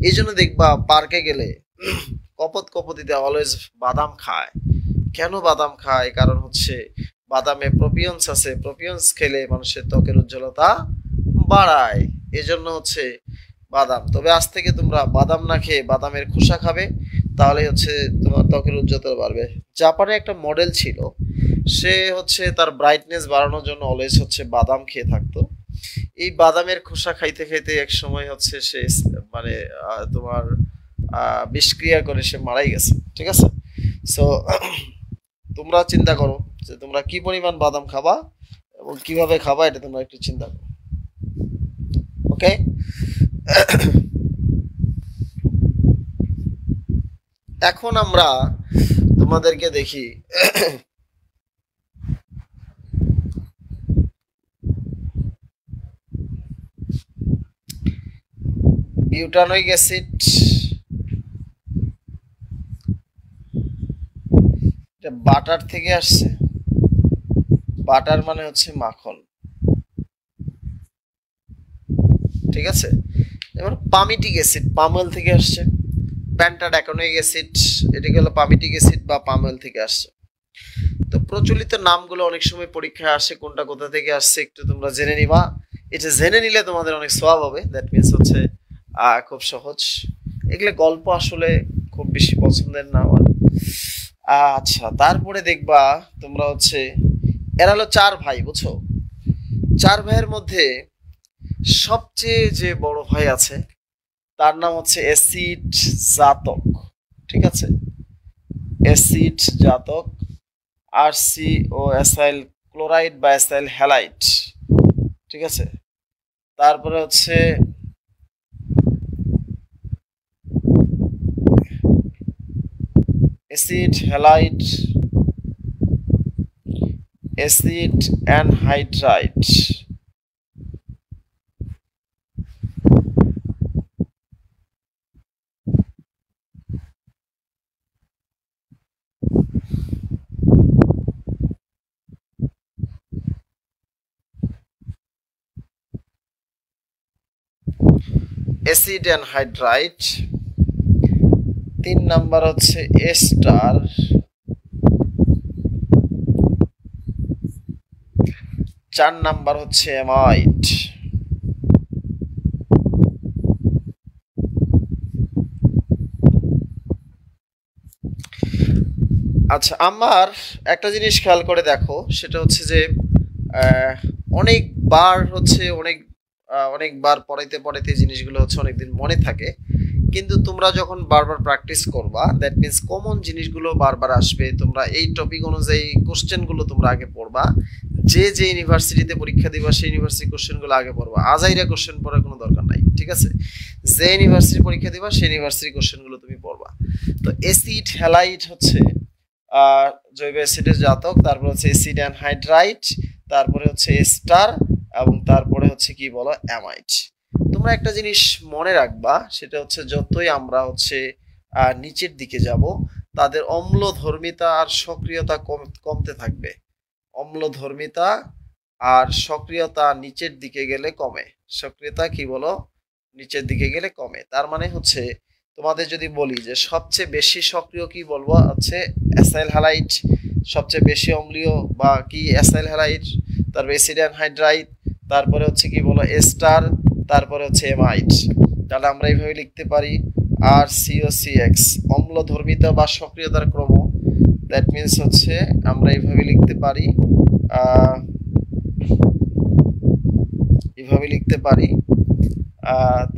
এই জন্য দেখবা পার্কে গেলে কপত কপতিতে অলওয়েজ বাদাম খায়। কেন বাদাম খায়? কারণ হচ্ছে বাদামে প্রোপিয়ন্স আছে, প্রোপিয়ন্স খেলে মানুষের ত্বকের উজ্জ্বলতা বাড়ায়, এজন্য হচ্ছে বাদাম। তবে আজ থেকে তোমরা বাদাম না খেয়ে বাদামের খোসা খাবে, তাহলে হচ্ছে তোমার ত্বকের উজ্জ্বলতা বাড়বে। জাপানে একটা মডেল ছিল, সে হচ্ছে তার ব্রাইটনেস বাড়ানোর জন্য অলওয়েজ হচ্ছে বাদাম খেয়ে থাকতো। এই বাদামের খোসা খাইতে খাইতে এক সময় হচ্ছে সে মানে তোমার বিষক্রিয়া করে সে মারাই গেছে, ঠিক আছে। সো তোমরা চিন্তা করো যে তোমরা কি পরিমাণ বাদাম খাবা এবং কিভাবে খাবা, এটা তোমরা একটু চিন্তা করো। ওকে, এখন আমরা তোমাদেরকে দেখি বিউটানোয়িক অ্যাসিড। এটা বাটার থেকে আসছে। বাটার মানে হচ্ছে মাখন, ঠিক আছে। এবার পামিটিক অ্যাসিড পাম অয়েল থেকে আসছে। প্যান্টাডাকনোয়িক অ্যাসিড, এটা হলো পামিটিক অ্যাসিড বা পাম অয়েল থেকে আসছে। তো প্রচলিত নামগুলো অনেক সময় পরীক্ষায় আসে, কোনটা কোথা থেকে আসছে একটু তোমরা জেনে নিবা। এটা জেনে নিলে তোমাদের অনেক সওয়াব হবে। দ্যাট মিনস হচ্ছে খুব সহজ। এগুলো গল্প আসলে খুব বেশি পছন্দের না আমার। আচ্ছা, তারপরে দেখবা তোমরা হচ্ছে এরা হলো 4 ভাই, বুঝছো। 4 ভাইয়ের মধ্যে সবচেয়ে যে বড় ভাই আছে, তার নাম হচ্ছে অ্যাসিড জাতক, ঠিক আছে, অ্যাসিড জাতক। আর সি ও অ্যাসাইল ক্লোরাইড বা অ্যাসাইল হ্যালাইড, ঠিক আছে। তারপরে হচ্ছে acid halide, acid anhydride. Acid anhydride, 3 number হচ্ছে এস্টার, 4 নাম্বার হচ্ছে অ্যামাইড। আচ্ছা, আমার একটা জিনিস খেয়াল করে দেখো, সেটা হচ্ছে যে অনেকবার হচ্ছে অনেকবার পড়াইতে পড়াইতে জিনিসগুলো হচ্ছে অনেকদিন মনে থাকে, কিন্তু তোমরা যখন বারবার প্র্যাকটিস করবা, দ্যাট মিনস কমন জিনিসগুলো বারবার আসবে। তোমরা এই টপিক অনুযায়ী কোশ্চেনগুলো তোমরা আগে পড়বা, যে যে ইউনিভার্সিটিতে পরীক্ষা দিবা সেই ইউনিভার্সিটি কোশ্চেনগুলো আগে পড়বা, আজাইরা কোশ্চেন পড়ার কোনো দরকার নাই, ঠিক আছে? যে ইউনিভার্সিটি পরীক্ষা দিবা সেই ইউনিভার্সিটি কোশ্চেনগুলো তুমি পড়বা। তো অ্যাসিড হ্যালাইড হচ্ছে জৈব অ্যাসিডের জাতক, তারপর হচ্ছে অ্যাসিড অ্যানহাইড্রাইট, তারপরে হচ্ছে এস্টার, এবং তারপরে হচ্ছে কি বলো, অ্যামাইড। তোমরা একটা জিনিস মনে রাখবা, সেটা হচ্ছে যতই আমরা হচ্ছে নিচের দিকে যাব, তাদের অম্লধর্মিতা আর সক্রিয়তা কমতে থাকবে। অম্লধর্মিতা আর সক্রিয়তা নিচের দিকে গেলে কমে, সক্রিয়তা কি বলো, নিচের দিকে গেলে কমে। তার মানে হচ্ছে তোমাদের যদি বলি যে সবচেয়ে বেশি সক্রিয় কি বলবো, হচ্ছে অ্যাসাইল হ্যালাইড, সবচেয়ে বেশি অম্লীয় বা কি অ্যাসাইল হ্যালাইড, তারপর অ্যাসিড অ্যানহাইড্রাইট, তারপরে হচ্ছে কি বলো এস্টার, তারপরে হচ্ছে অ্যামাইড। তাহলে আমরা এইভাবে লিখতে পারি আর সিওসিএক্স, অম্লধর্মিতা বা সক্রিয়তার ক্রম, দ্যাট মিনস হচ্ছে আমরা এইভাবে লিখতে পারি, এইভাবে লিখতে পারি।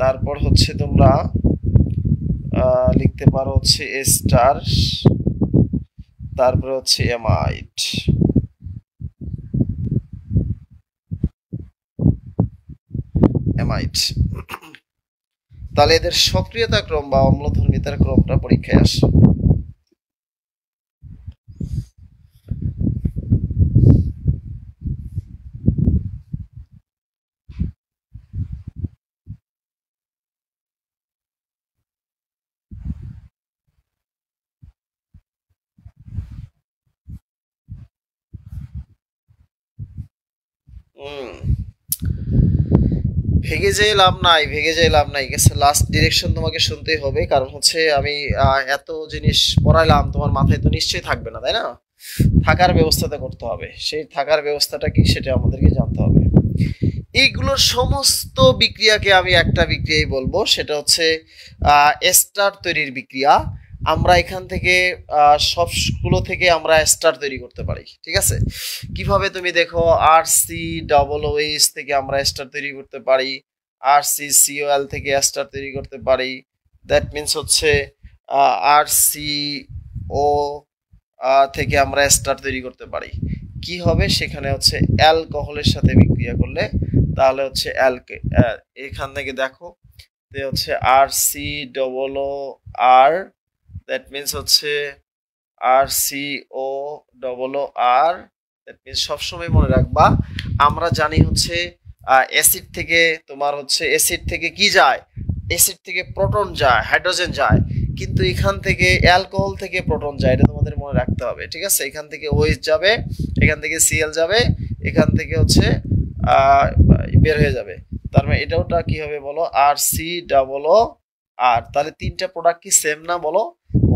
তারপর হচ্ছে তোমরা লিখতে পারো হচ্ছে এস্টার, তারপর হচ্ছে অ্যামাইড। অ্যামাইড, তাহলে এদের সক্রিয়তা ক্রম বা অম্লধর্মিতার ক্রমটা পরীক্ষায় আসে। ভেগে যেয়ে লাভ নাই, ভেগে যেয়ে লাভ নাই, গেছে লাস্ট ডিরেকশন তোমাকে শুনতেই হবে, কারণ হচ্ছে আমি এত জিনিস পড়াইলাম, তোমার মাথায় তো নিশ্চয়ই থাকবে না, তাই না? থাকার ব্যবস্থাটা করতে হবে, সেই থাকার ব্যবস্থাটা কি সেটা আমাদেরকে জানতে হবে। এইগুলোর সমস্ত বিক্রিয়াকে আমি একটা বিক্রিয়াই বলবো, সেটা হচ্ছে এস্টার তৈরির বিক্রিয়া। আমরা এখান থেকে সবগুলো থেকে আমরা এস্টার তৈরি করতে পারি, ঠিক আছে? কিভাবে তুমি দেখো, RCOOH থেকে আমরা এস্টার তৈরি করতে পারি, RCCOL থেকে এস্টার তৈরি করতে পারি, দ্যাট মিনস হচ্ছে RCO থেকে আমরা এস্টার তৈরি করতে পারি। কি হবে সেখানে হচ্ছে অ্যালকোহলের সাথে বিক্রিয়া করলে, তাহলে হচ্ছে এখান থেকে দেখো হচ্ছে RCOOR, দ্যাট মিনস হচ্ছে RCOOR, দ্যাট মিনস সবসময় মনে রাখবা, আমরা জানি হচ্ছে অ্যাসিড থেকে তোমার হচ্ছে অ্যাসিড থেকে কি যায়, অ্যাসিড থেকে প্রোটন যায়, হাইড্রোজেন যায়, কিন্তু এখান থেকে অ্যালকোহল থেকে প্রোটন যায়, এটা তোমাদের মনে রাখতে হবে, ঠিক আছে? এখান থেকে OH যাবে, এখান থেকে Cl যাবে, এখান থেকে হচ্ছে বের হয়ে যাবে। তার মানে এটাওটা কি হবে বলো, RCOOR। তাহলে তিনটা প্রোডাক্ট কি সেম না বলো?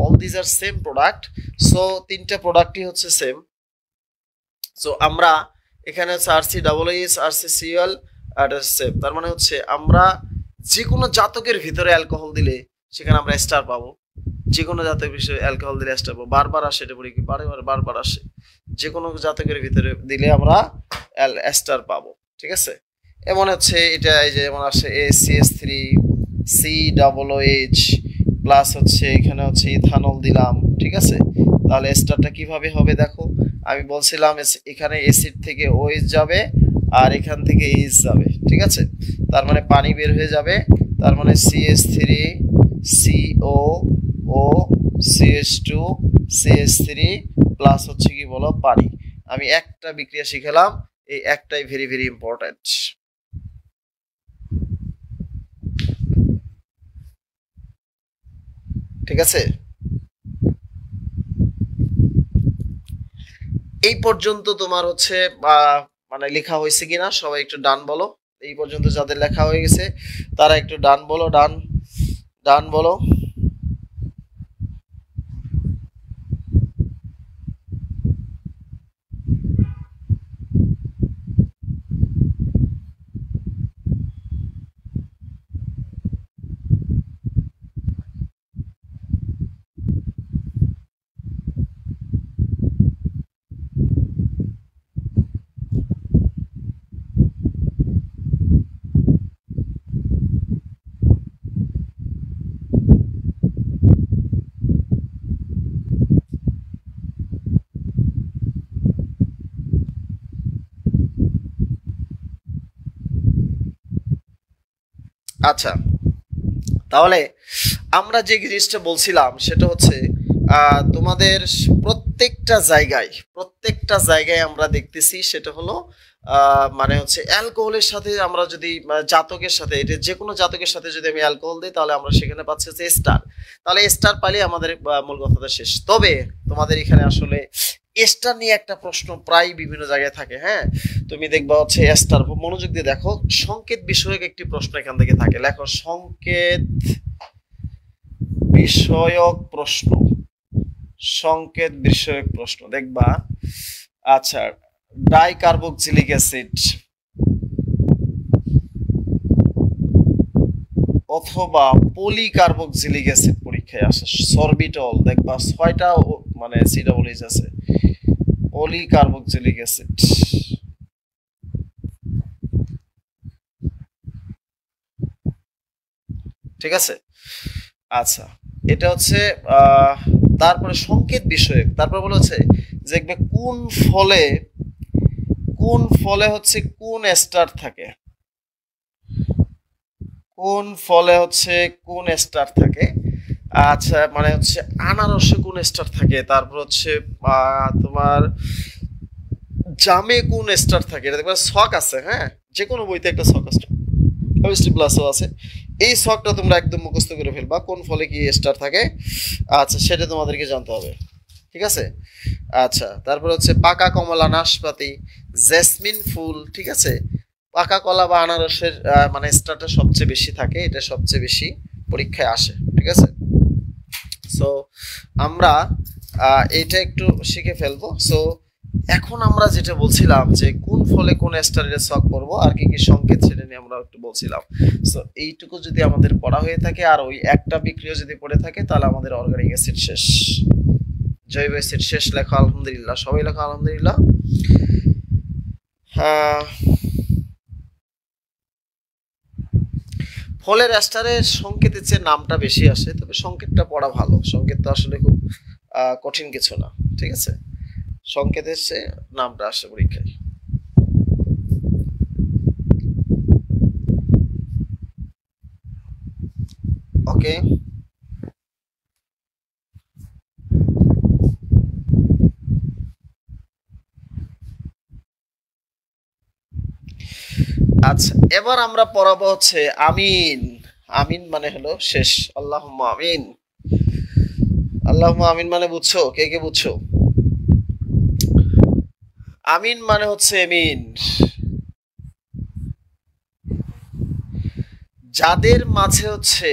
All this are same product, so তিনটা প্রোডাক্টই হচ্ছে সেম। সো আমরা এখানে হচ্ছে RCOOH, RCCOL আর সেম, তার মানে হচ্ছে আমরা যে কোনো জাতকের ভিতরে অ্যালকোহল দিলে সেখানে আমরা স্টার পাবো, যে কোনো জাতকের ভিতরে অ্যালকোহল দিলে স্টার পাবো, বারবার আসে, এটা বলি কি বারবার আসে, যে কোনো জাতকের ভিতরে দিলে আমরা স্টার পাবো, ঠিক আছে? এমন হচ্ছে এটা, এই যে যেমন আসে ACH3 COOH প্লাস হচ্ছে এখানে হচ্ছে ইথানল দিলাম, ঠিক আছে? তাহলে স্টারটা কিভাবে হবে দেখো, আমি বলছিলাম এখানে অ্যাসিড থেকে OH যাবে আর এখান থেকে H যাবে, ঠিক আছে? তার মানে পানি বের হয়ে যাবে, তার মানে CH3 COO CH2 CH3 plus হচ্ছে কি বলো পানি। আমি একটা বিক্রিয়া শিখালাম, এই একটাই ভেরি ভেরি ইম্পর্টেন্ট, ঠিক আছে? এই পর্যন্ত তোমার হচ্ছে মানে লেখা হয়েছে কিনা সবাই একটু ডান বলো। এই পর্যন্ত যাদের লেখা হয়ে গেছে তারা একটু ডান বলো, ডান ডান বলো। আচ্ছা, তাহলে আমরা যে জিনিসটা বলছিলাম সেটা হচ্ছে তোমাদের প্রত্যেকটা জায়গায় আমরা দেখতেছি সেটা হলো মানে হচ্ছে অ্যালকোহলের সাথে আমরা যদি জাতকের সাথে, এটা যে কোনো জাতকের সাথে যদি আমি অ্যালকোহল দিই তাহলে আমরা সেখানে পাচ্ছি হচ্ছে স্টার। তাহলে স্টার পাইলে আমাদের মূল কথাটা শেষ। তবে তোমাদের এখানে আসলে স্টার নিয়ে একটা প্রশ্ন প্রায় বিভিন্ন জায়গায় থাকে। হ্যাঁ, তুমি দেখবা হচ্ছে স্টার, মনোযোগ দিয়ে দেখো, সংকেত বিষয়ক একটি প্রশ্ন এখান থেকে থাকে। লেখো সংকেত বিষয়ক প্রশ্ন, সংকেত বিষয়ক প্রশ্ন দেখবা। আচ্ছা, ডাইকার্বক্সিলিক অ্যাসিড অথবা পলিকার্বক্সিলিক অ্যাসিড পরীক্ষায় আসে। সরবিটল দেখবা 6টা মানে সিডাবলিজ আছে। পলিকার্বক্সিলিক অ্যাসিড, ঠিক আছে। আচ্ছা, এটা হচ্ছে তারপরে সংকেত বিষয়ক, তারপর বলা হচ্ছে দেখবে কোন ফলে হচ্ছে কোন স্টার থাকে, কোন ফলে হচ্ছে কোন স্টার থাকে। আচ্ছা, মানে হচ্ছে আনারসে কোন স্টার থাকে, তারপর হচ্ছে তোমার জামে কোন স্টার থাকে, এটা দেখবে ছক আছে। হ্যাঁ, যে কোনো বইতে একটা ছক আছে, কেমিস্ট্রি প্লাসও আছে। এই ছকটা তোমরা একদম মুখস্থ করে ফেলবা, কোন ফলে কি স্টার থাকে। আচ্ছা, সেটা তোমাদেরকে জানতে হবে, ঠিক আছে। আচ্ছা, তারপর হচ্ছে পাকা কমলা, নাশপাতি, জেসমিন ফুল, ঠিক আছে। পাকা কলা বা আনারসের মানে স্টারটা সবচেয়ে বেশি থাকে, এটা সবচেয়ে বেশি পরীক্ষায় আসে, ঠিক আছে। সো আমরা এটা একটু শিখে ফেলবো। সো এখন আমরা যেটা বলছিলাম যে কোন ফলে কোন স্টারের ছক পড়বো আর কি কি সংকেত, সেটা নিয়ে আমরা একটু বলছিলাম। সো এইটুকু যদি আমাদের পড়া হয়ে থাকে আর ওই একটা বিক্রিয়া যদি পড়ে থাকে তাহলে আমাদের অর্গানিক অ্যাসিড শেষ, জৈব অ্যাসিড শেষ। লেখা আলহামদুলিল্লাহ, সবাই লেখা আলহামদুলিল্লাহ। ফলের স্টারের সংকেতের চেয়ে নামটা বেশি আসে, তবে সংকেতটা পড়া ভালো। সংকেত তো আসলে খুব কঠিন কিছু না, ঠিক আছে। সংকেতের চেয়ে নামটা আসে পরীক্ষায়। ওকে, আচ্ছা, এবার আমরা পড়াবো হচ্ছে আমিন। আমিন মানে হলো শেষ। আল্লাহুম্মা আমিন, আল্লাহুম্মা আমিন মানে বুঝছো? কে কে বুঝছো? আমিন মানে হচ্ছে এমিন, যাদের মাঝে হচ্ছে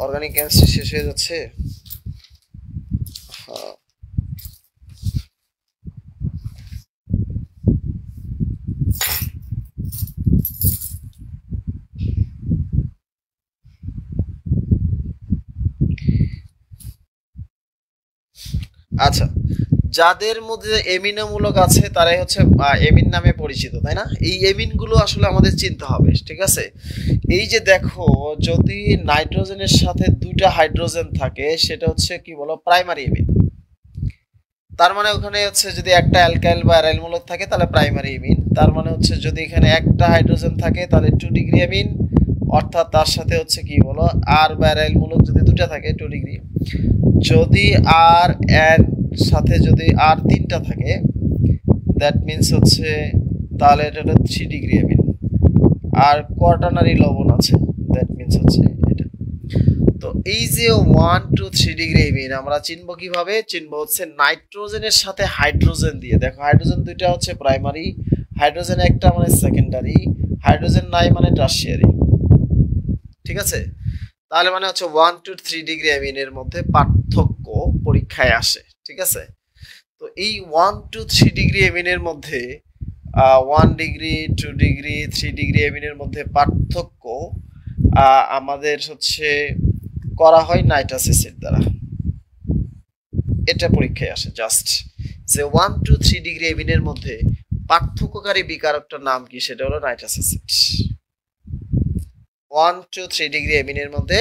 অর্গানিক কেমিস্ট্রি শেষ হয়ে যাচ্ছে। হ্যাঁ, আচ্ছা, যাদের মধ্যে এমিনোমূলক আছে তারাই হচ্ছে এমিন নামে পরিচিত, তাই না? এই এমিন গুলো আসলে আমাদের চিনতে হবে, ঠিক আছে। এই যে দেখো, যদি নাইট্রোজেনের সাথে 2টা হাইড্রোজেন থাকে সেটা হচ্ছে কি বলো, প্রাইমারি এমিন। তার মানে ওখানে হচ্ছে যদি একটা অ্যালকাইল বা অ্যারাইল মূলক থাকে তাহলে প্রাইমারি এমিন। তার মানে হচ্ছে যদি এখানে একটা হাইড্রোজেন থাকে তাহলে 2 ডিগ্রি এমিন, অর্থাৎ তার সাথে হচ্ছে কি বলো, আর বা অ্যারাইল মূলক যদি 2টা থাকে 2 ডিগ্রি। যদি আর এর সাথে যদি আর 3টা থাকে দ্যাট মিন্স হচ্ছে তাহলে এটা হলো 3 ডিগ্রি এমিন। আর কোয়াটারনারি লবণ আছে দ্যাট মিন্স হচ্ছে এটা। তো এই যে 1 2 3 ডিগ্রি এমিন আমরা চিনবো কিভাবে? চিনবো হচ্ছে নাইট্রোজেনের সাথে হাইড্রোজেন দিয়ে। দেখো হাইড্রোজেন দুইটা হচ্ছে প্রাইমারি, হাইড্রোজেন একটা মানে সেকেন্ডারি, হাইড্রোজেন নাই মানে টারশিয়ারি। ঠিক আছে, তাহলে মানে হচ্ছে 1 2 3 ডিগ্রি এমিনের মধ্যে পার্থক্য পরীক্ষায় আসে। ঠিক আছে, তো এই 1 2 3 ডিগ্রি এমিনের মধ্যে 1 ডিগ্রি 2 ডিগ্রি 3 ডিগ্রি এমিনের মধ্যে পার্থক্য আমাদের হচ্ছে করা হয় নাইট্রাস অ্যাসিড দ্বারা। এটা পরীক্ষায় আসে জাস্ট যে 1 2 3 ডিগ্রি এমিনের মধ্যে পার্থক্যকারী বিকারকটার নাম কি, সেটা হলো নাইট্রাস অ্যাসিড। 1 2 3 ডিগ্রি এমিনের মধ্যে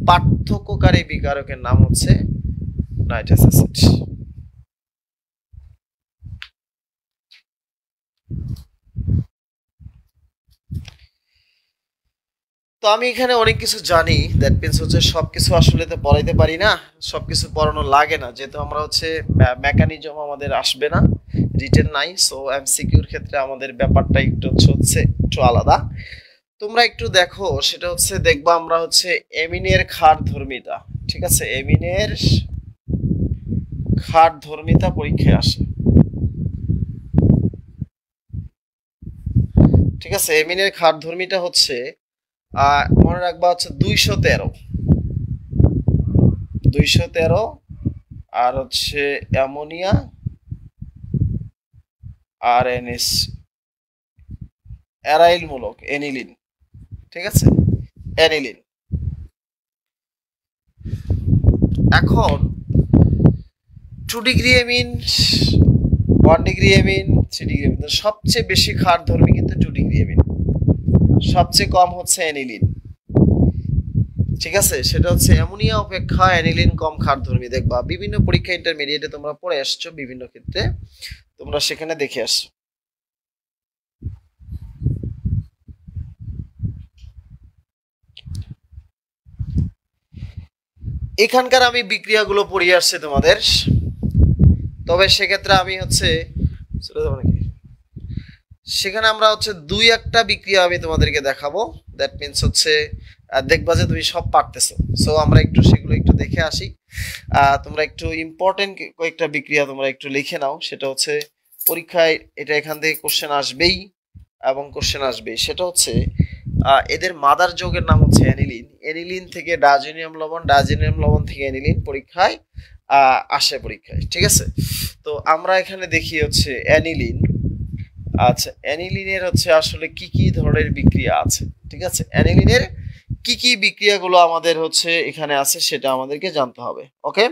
পার্থক্যকারী বিকারকের নাম হচ্ছে নাইট্রাস অ্যাসিড। তো আমি এখানে অনেক কিছু জানি, দ্যাট মিনস হচ্ছে সবকিছু আসলে তো পড়াইতে পারি না, সবকিছু পড়ানো লাগে না, যেহেতু আমরা হচ্ছে মেকানিজম আমাদের আসবে না, রিটেন নাই। সো এমসিকিউর ক্ষেত্রে আমাদের ব্যাপারটা একটু আলাদা। তোমরা একটু দেখো, সেটা হচ্ছে দেখবা আমরা হচ্ছে এমিনের ক্ষারধর্মিতা। ঠিক আছে, এমিনের ক্ষারধর্মিতা পরীক্ষায় আসে। ঠিক আছে, এমিনের ক্ষারধর্মিতা হচ্ছে মনে রাখবা হচ্ছে 213 আর হচ্ছে অ্যামোনিয়া আর এনএস অ্যারাইল মূলক এনিলিন। ঠিক আছে, অ্যানিলিন। এখন 2 ডিগ্রি এমিন, 1 ডিগ্রি এমিন, 3 ডিগ্রি এমিন, সবচেয়ে বেশি ক্ষারধর্মী কিন্তু 2 ডিগ্রি এমিন, সবচেয়ে কম হচ্ছে অ্যানিলিন। ঠিক আছে, সেটা হচ্ছে অ্যামোনিয়া অপেক্ষা অ্যানিলিন কম ক্ষারধর্মী। দেখবা বিভিন্ন পরীক্ষা ইন্টারমিডিয়েটে তোমরা পড়ে আসছো, বিভিন্ন ক্ষেত্রে তোমরা সেখানে দেখে আসছো। এখানকার আমি বিক্রিয়াগুলো পড়িয়ে আসছি তোমাদের, তবে সেক্ষেত্রে আমি হচ্ছে সেখানে আমরা হচ্ছে 2-1টা বিক্রিয়া আমি তোমাদেরকে দেখাবো। দ্যাট মিনস হচ্ছে দেখবা যে তুমি সব পারতেছো। সো আমরা একটু সেগুলো একটু দেখে আসি। তোমরা একটু ইম্পর্টেন্ট কয়েকটা বিক্রিয়া তোমরা একটু লিখে নাও, সেটা হচ্ছে পরীক্ষায় এটা এখান থেকে কোশ্চেন আসবেই এবং কোশ্চেন আসবেই। সেটা হচ্ছে এদের মাদার যৌগের নাম হচ্ছে অ্যানিলিন। অ্যানিলিন থেকে ডাইজোনিয়াম লবণ, ডাইজোনিয়াম লবণ থেকে অ্যানিলিন পরীক্ষায় আসে পরীক্ষায়। ঠিক আছে, তো আমরা এখানে দেখি হচ্ছে অ্যানিলিন। আচ্ছা, অ্যানিলিনের হচ্ছে আসলে কি কি ধরনের বিক্রিয়া আছে। ঠিক আছে, অ্যানিলিনের কি কি বিক্রিয়াগুলো আমাদের হচ্ছে এখানে আছে সেটা আমাদেরকে জানতে হবে। ওকে,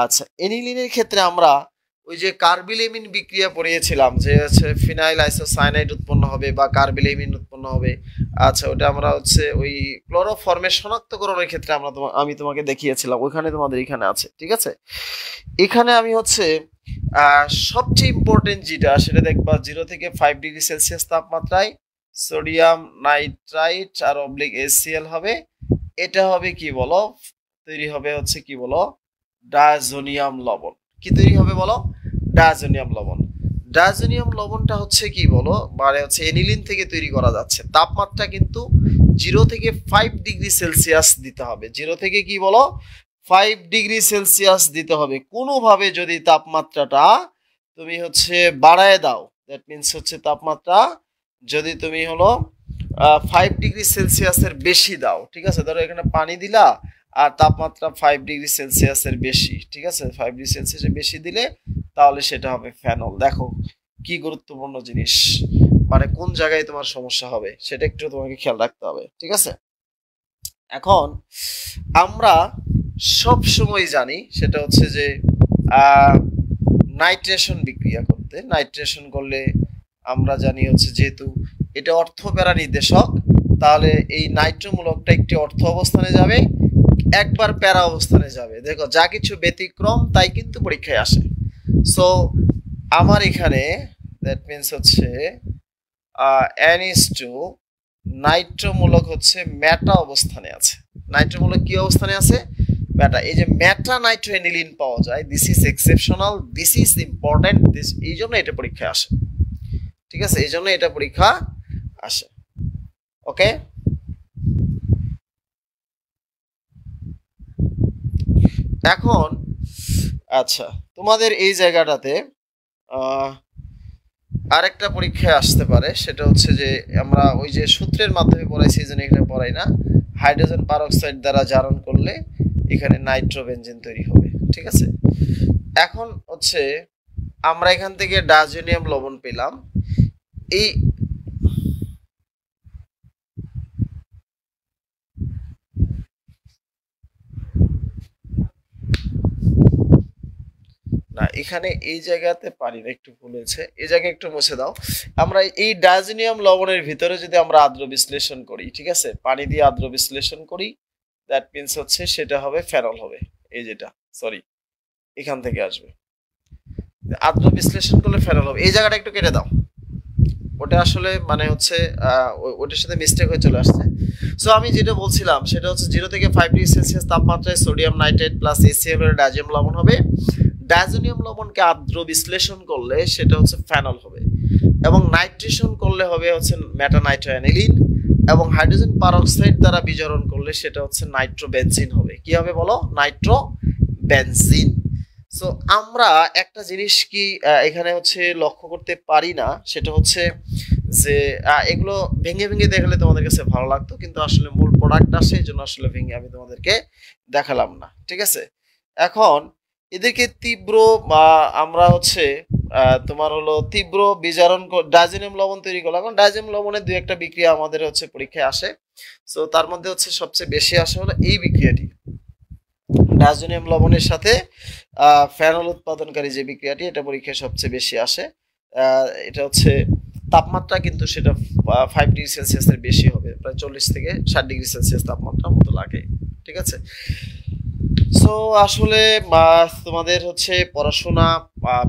আচ্ছা, অ্যানিলিনের ক্ষেত্রে আমরা ওই যে কার্বিলেমিন বিক্রিয়া পড়িয়েছিলাম, যে হচ্ছে ফিনাইল আইসোসায়ানাইড উৎপন্ন হবে বা কার্বিলেমিন উৎপন্ন হবে। আচ্ছা, ওটা আমরা হচ্ছে ওই ক্লোরোফর্মের শনাক্তকরণের ক্ষেত্রে আমি তোমাকে দেখিয়েছিলাম, ওইখানে তোমাদের এখানে আছে। ঠিক আছে, এখানে আমি হচ্ছে সবচেয়ে ইম্পর্টেন্ট যেটা সেটা দেখবা 0 থেকে 5 ডিগ্রি সেলসিয়াস তাপমাত্রায় সোডিয়াম নাইট্রাইট আর অবলিক HCl হবে। এটা হবে কি বলো, তৈরি হবে হচ্ছে কি বলো, ডায়াজোনিয়াম লবণ। কি তৈরি হবে বলো, ডায়াজোনিয়াম লবণ। ডায়াজোনিয়াম লবণটা হচ্ছে কি বলো, মানে হচ্ছে এনিলিন থেকে তৈরি করা যাচ্ছে। তাপমাত্রা কিন্তু 0 থেকে 5 ডিগ্রি সেলসিয়াস দিতে হবে। 0 থেকে কি বলো, 5 ডিগ্রি সেলসিয়াস দিতে হবে। কোনোভাবে যদি তাপমাত্রাটা তুমি হচ্ছে বাড়ায় দাও, দ্যাট মিনস হচ্ছে তাপমাত্রা যদি তুমি হলো 5 ডিগ্রি সেলসিয়াসের বেশি দাও। ঠিক আছে, ধরো এখানে পানি দিলা আর তাপমাত্রা 5 ডিগ্রি সেলসিয়াসের বেশি। ঠিক আছে, 5 ডিগ্রি সেলসিয়াসের বেশি দিলে তাহলে সেটা হবে ফেনল। দেখো কি গুরুত্বপূর্ণ জিনিস, মানে কোন জায়গায় তোমার সমস্যা হবে সেটা একটু তোমাকে খেয়াল রাখতে হবে। ঠিক আছে, এখন আমরা সব সময় জানি সেটা হচ্ছে যে নাইট্রেশন বিক্রিয়া করতে, নাইট্রেশন করলে আমরা জানি হচ্ছে যেহেতু এটা অর্থপ্যারা নির্দেশক, তাহলে এই নাইট্রোমূলকটা একটি অর্থ অবস্থানে যাবে, একবার প্যারা অবস্থানে যাবে। দেখো যা কিছু ব্যতিক্রম তাই কিন্তু পরীক্ষায় আসে। সো আমার এখানে দ্যাট মিনস হচ্ছে NH2 নাইট্রোমূলক হচ্ছে মেটা অবস্থানে আছে। নাইট্রোমূলক কি অবস্থানে আছে, মেটা। এই যে মেটা নাইট্রোএনিলিন পাওয়া যায়, this is exceptional, this is important, this এই জন্য এটা পরীক্ষায় আসে। ঠিক আছে, এই জন্য এটা পরীক্ষা আসে। ওকে, এখন আচ্ছা, তোমাদের এই জায়গাটাতে আহ, আরেকটা পরীক্ষায় আসতে পারে, সেটা হচ্ছে যে আমরা ওই যে সূত্রের মাধ্যমে পড়াইছি, এই জন্য এখানে পড়াই না। হাইড্রোজেন পারঅক্সাইড দ্বারা জারণ করলে এখানে নাইট্রোবেনজিন তৈরি হবে, ঠিক আছে। এখন হচ্ছে আমরা এখান থেকে ডাইজোনিয়াম লবণ পেলাম। এই না, এখানে এই জায়গাতে পারি না, একটু ভুল হয়েছে, এই জায়গায় একটু মুছে দাও। আমরা এই ডাইজোনিয়াম লবণের ভিতরে যদি আমরা আদ্র বিশ্লেষণ করি, ঠিক আছে, পানি দিয়ে আদ্র বিশ্লেষণ করি, দ্যাট মিনস হচ্ছে সেটা হবে ফেনল হবে। এই যেটা, সরি, এখান থেকে আসবে, আদ্র বিশ্লেষণ করলে ফেনল হবে। এই জায়গাটা একটু কেটে দাও, ওটা আসলে মানে হচ্ছে ওটার সাথে মিস্টেক হয়ে চলে আসছে। সো আমি যেটা বলছিলাম সেটা হচ্ছে 0 থেকে 5 ডিগ্রি সেলসিয়াস তাপমাত্রায় সোডিয়াম নাইট্রেট প্লাস এসিএল এর ডাইজোনিয়াম লবণ হবে। ডাইজোনিয়াম লবণকে আদ্র বিশ্লেষণ করলে সেটা হচ্ছে ফেনল হবে, এবং নাইট্রেশন করলে হবে হচ্ছে মেটানাইট্রোঅ্যানিলিন, এবং হাইড্রোজেন পারঅক্সাইড দ্বারা বিজারণ করলে সেটা হচ্ছে নাইট্রোবেনজিন হবে। কি হবে বলো? নাইট্রোবেনজিন। সো আমরা একটা জিনিস কি এখানে হচ্ছে লক্ষ্য করতে পারি না, সেটা হচ্ছে যে এগুলো ভেঙে ভেঙে দেখালে তোমাদের কাছে ভালো লাগতো, কিন্তু আসলে মূল প্রোডাক্ট আসে, এই জন্য আসলে ভেঙে আমি তোমাদেরকে দেখালাম না, ঠিক আছে। এখন এদেরকে তীব্র আমরা হচ্ছে তোমার হলো তীব্র বিজারণ ডাইজোনিয়াম লবণ তৈরি করলাম। এখন ডাইজোনিয়াম লবণের দুই একটা বিক্রিয়া আমাদের হচ্ছে পরীক্ষায় আসে। সো তার মধ্যে হচ্ছে সবচেয়ে বেশি আসে হলো এই বিক্রিয়াটি, ডাইজোনিয়াম লবণের সাথে ফেনল উৎপাদনকারী যে বিক্রিয়াটি, এটা পরীক্ষায় সবচেয়ে বেশি আসে। এটা হচ্ছে তাপমাত্রা কিন্তু সেটা 5 ডিগ্রি সেলসিয়াসের বেশি হবে, প্রায় 40 থেকে 60 ডিগ্রি সেলসিয়াস তাপমাত্রা মতো লাগে, ঠিক আছে। সো আসলে তোমাদের হচ্ছে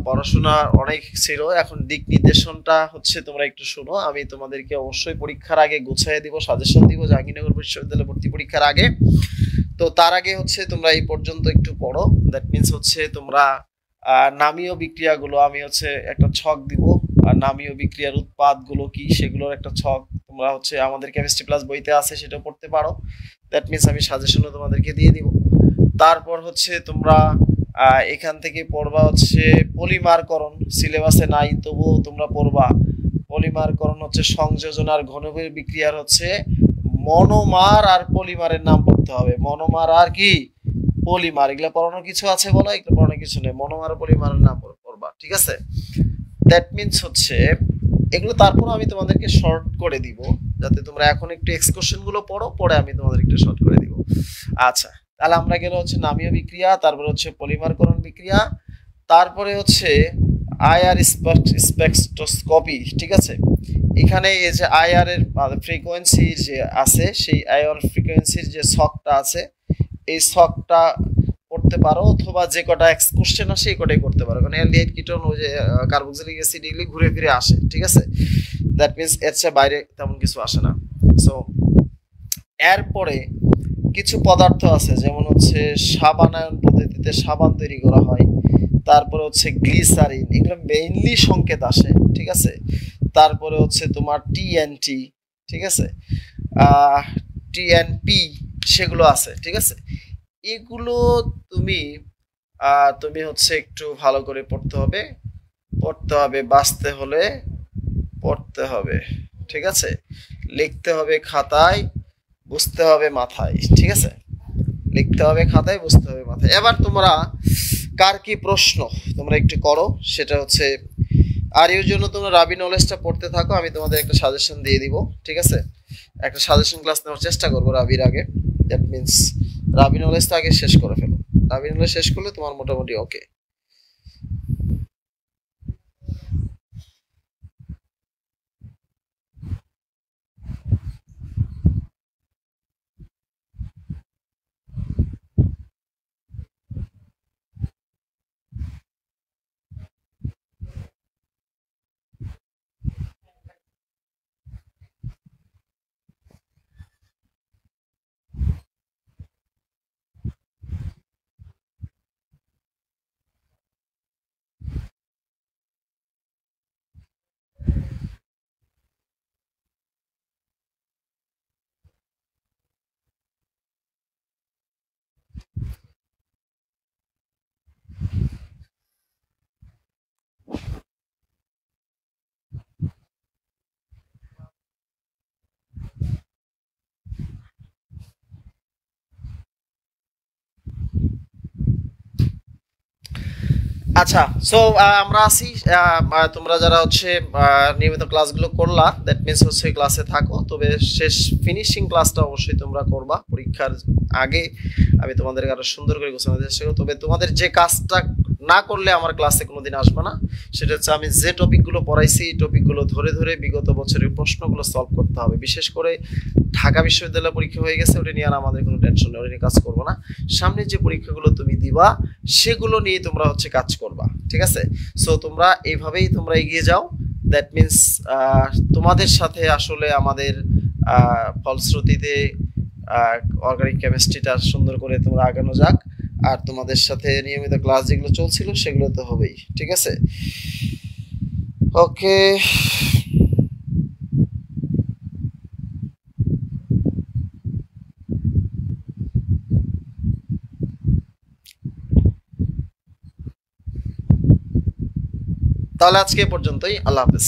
পড়াশোনা অনেক ছিল, এখন দিক নির্দেশনটা হচ্ছে তোমরা একটু শোনো। আমি তোমাদেরকে অবশ্যই পরীক্ষার আগে গুছিয়ে দিব, সাজেশন দিব জাহাঙ্গীরনগর বিশ্ববিদ্যালয় ভর্তি পরীক্ষার আগে। তো তার আগে হচ্ছে তোমরা এই পর্যন্ত একটু পড়ো, দ্যাট মিনস হচ্ছে তোমরা নামীয় বিক্রিয়াগুলো, আমি হচ্ছে একটা ছক দিব, আর নামীয় বিক্রিয়ার উৎপাদগুলো কি সেগুলোর একটা ছক তোমরা হচ্ছে আমাদের কেমিস্ট্রি প্লাস বইতে আছে, সেটা পড়তে পারো। দ্যাট মিনস আমি সাজেশনও তোমাদেরকে দিয়ে দিব। তারপর হচ্ছে তোমরা এখান থেকে পড়বা হচ্ছে পলিমারকরণ, সিলেবাসে নাই তবুও তোমরা পড়বা। পলিমারকরণ হচ্ছে সংযোজন আর ঘনকের বিক্রিয়ার হচ্ছে মনোমার আর পলিমারের নাম পড়তে হবে। মনোমার আর কি পলিমার, এগুলো পড়ানোর কিছু আছে বলো? এগুলো পড়ানোর কিছু নেই, মনোমার আর পলিমারের নাম পড়বা, ঠিক আছে। দ্যাট মিনস হচ্ছে এগুলো তারপর আমি তোমাদেরকে শর্ট করে দিব, যাতে তোমরা এখন একটু এক্সকারশন গুলো পড়ো, পরে আমি তোমাদের একটু শর্ট করে দিব। আচ্ছা, তাহলে আমরা গেল হচ্ছে নামীয় বিক্রিয়া, তারপরে হচ্ছে পলিমারকরণ বিক্রিয়া, তারপরে হচ্ছে আইআর স্পেকট্রোস্কপি, ঠিক আছে। এখানে এই যে আইআর এর ফ্রিকোয়েন্সি যে আছে, সেই আইআর ফ্রিকোয়েন্সির যে ছকটা আছে, এই ছকটা করতে পারো, অথবা যে কটা কোশ্চেন আসে এই কটাই করতে পারো, কারণ অ্যালডিহাইড কিটোন ওই যে কার্বক্সিলিক অ্যাসিড এগুলি ঘুরে ফিরে আসে, ঠিক আছে। দ্যাট মিনস এর চেয়ে বাইরে তেমন কিছু আসে না। সো এরপরে কিছু পদার্থ আছে, যেমন হচ্ছে সাবানায়ন পদ্ধতিতে সাবান তৈরি করা হয়, তারপরে হচ্ছে গ্লিসারিন, এগুলো মেইনলি সংকেত আসে, ঠিক আছে। তারপরে হচ্ছে তোমার টিএনটি, ঠিক আছে, টিএনপি, সেগুলো আছে, ঠিক আছে। এগুলো তুমি তুমি হচ্ছে একটু ভালো করে পড়তে হবে, বাঁচতে হলে পড়তে হবে, ঠিক আছে, লিখতে হবে খাতায়, বুঝতে হবে মাথায়, ঠিক আছে। লিখতে হবে খাতায়, বুঝতে হবে মাথায়। এবার তোমরা কার কি প্রশ্ন তোমরা একটু করো, সেটা হচ্ছে আর এর জন্য তোমরা রাবি নলেজটা পড়তে থাকো, আমি তোমাদের একটা সাজেশন দিয়ে দিব, ঠিক আছে। একটা সাজেশন ক্লাস নেওয়ার চেষ্টা করবো রাবির আগে, দ্যাট মিনস রাবি নলেজটা আগে শেষ করে ফেলো। রাবি নলেজ শেষ করলে তোমার মোটামুটি ওকে। আচ্ছা, সো আমরা আছি, তোমরা যারা হচ্ছে নিয়মিত ক্লাসগুলো করলা, দ্যাট মিনস হচ্ছে ক্লাসে থাকো, তবে শেষ ফিনিশিং ক্লাসটা অবশ্যই তোমরা করবা পরীক্ষার আগে। আমি তোমাদের আরো সুন্দর করে গোছানোর চেষ্টা করব। তবে তোমাদের যে কাজটা না করলে আমার ক্লাসে কোনোদিন আসবে না, সেটা হচ্ছে আমি যে টপিকগুলো পড়াইছি এই টপিকগুলো ধরে ধরে বিগত বছরের প্রশ্নগুলো সলভ করতে হবে। বিশেষ করে ঢাকা বিশ্ববিদ্যালয় পরীক্ষা হয়ে গেছে, ওটা নিয়ে আর আমাদের কোনো টেনশন নেই, ওটা নিয়ে কাজ করবো না। সামনে যে পরীক্ষাগুলো তুমি দিবা সেগুলো নিয়ে তোমরা হচ্ছে কাজ করবা, ঠিক আছে? সো তোমরা এইভাবেই তোমরা এগিয়ে যাও। দ্যাট মিনস তোমাদের সাথে আসলে আমাদের ফলশ্রুতিতে অর্গানিক কেমিস্ট্রিটা সুন্দর করে তোমরা আগানো যাক। আর তোমাদের সাথে নিয়মিত ক্লাস যেগুলো চলছিল সেগুলো তো হবেই, ঠিক আছে? ওকে, তাহলে আজকে এ পর্যন্তই। আল্লাহ হাফেজ।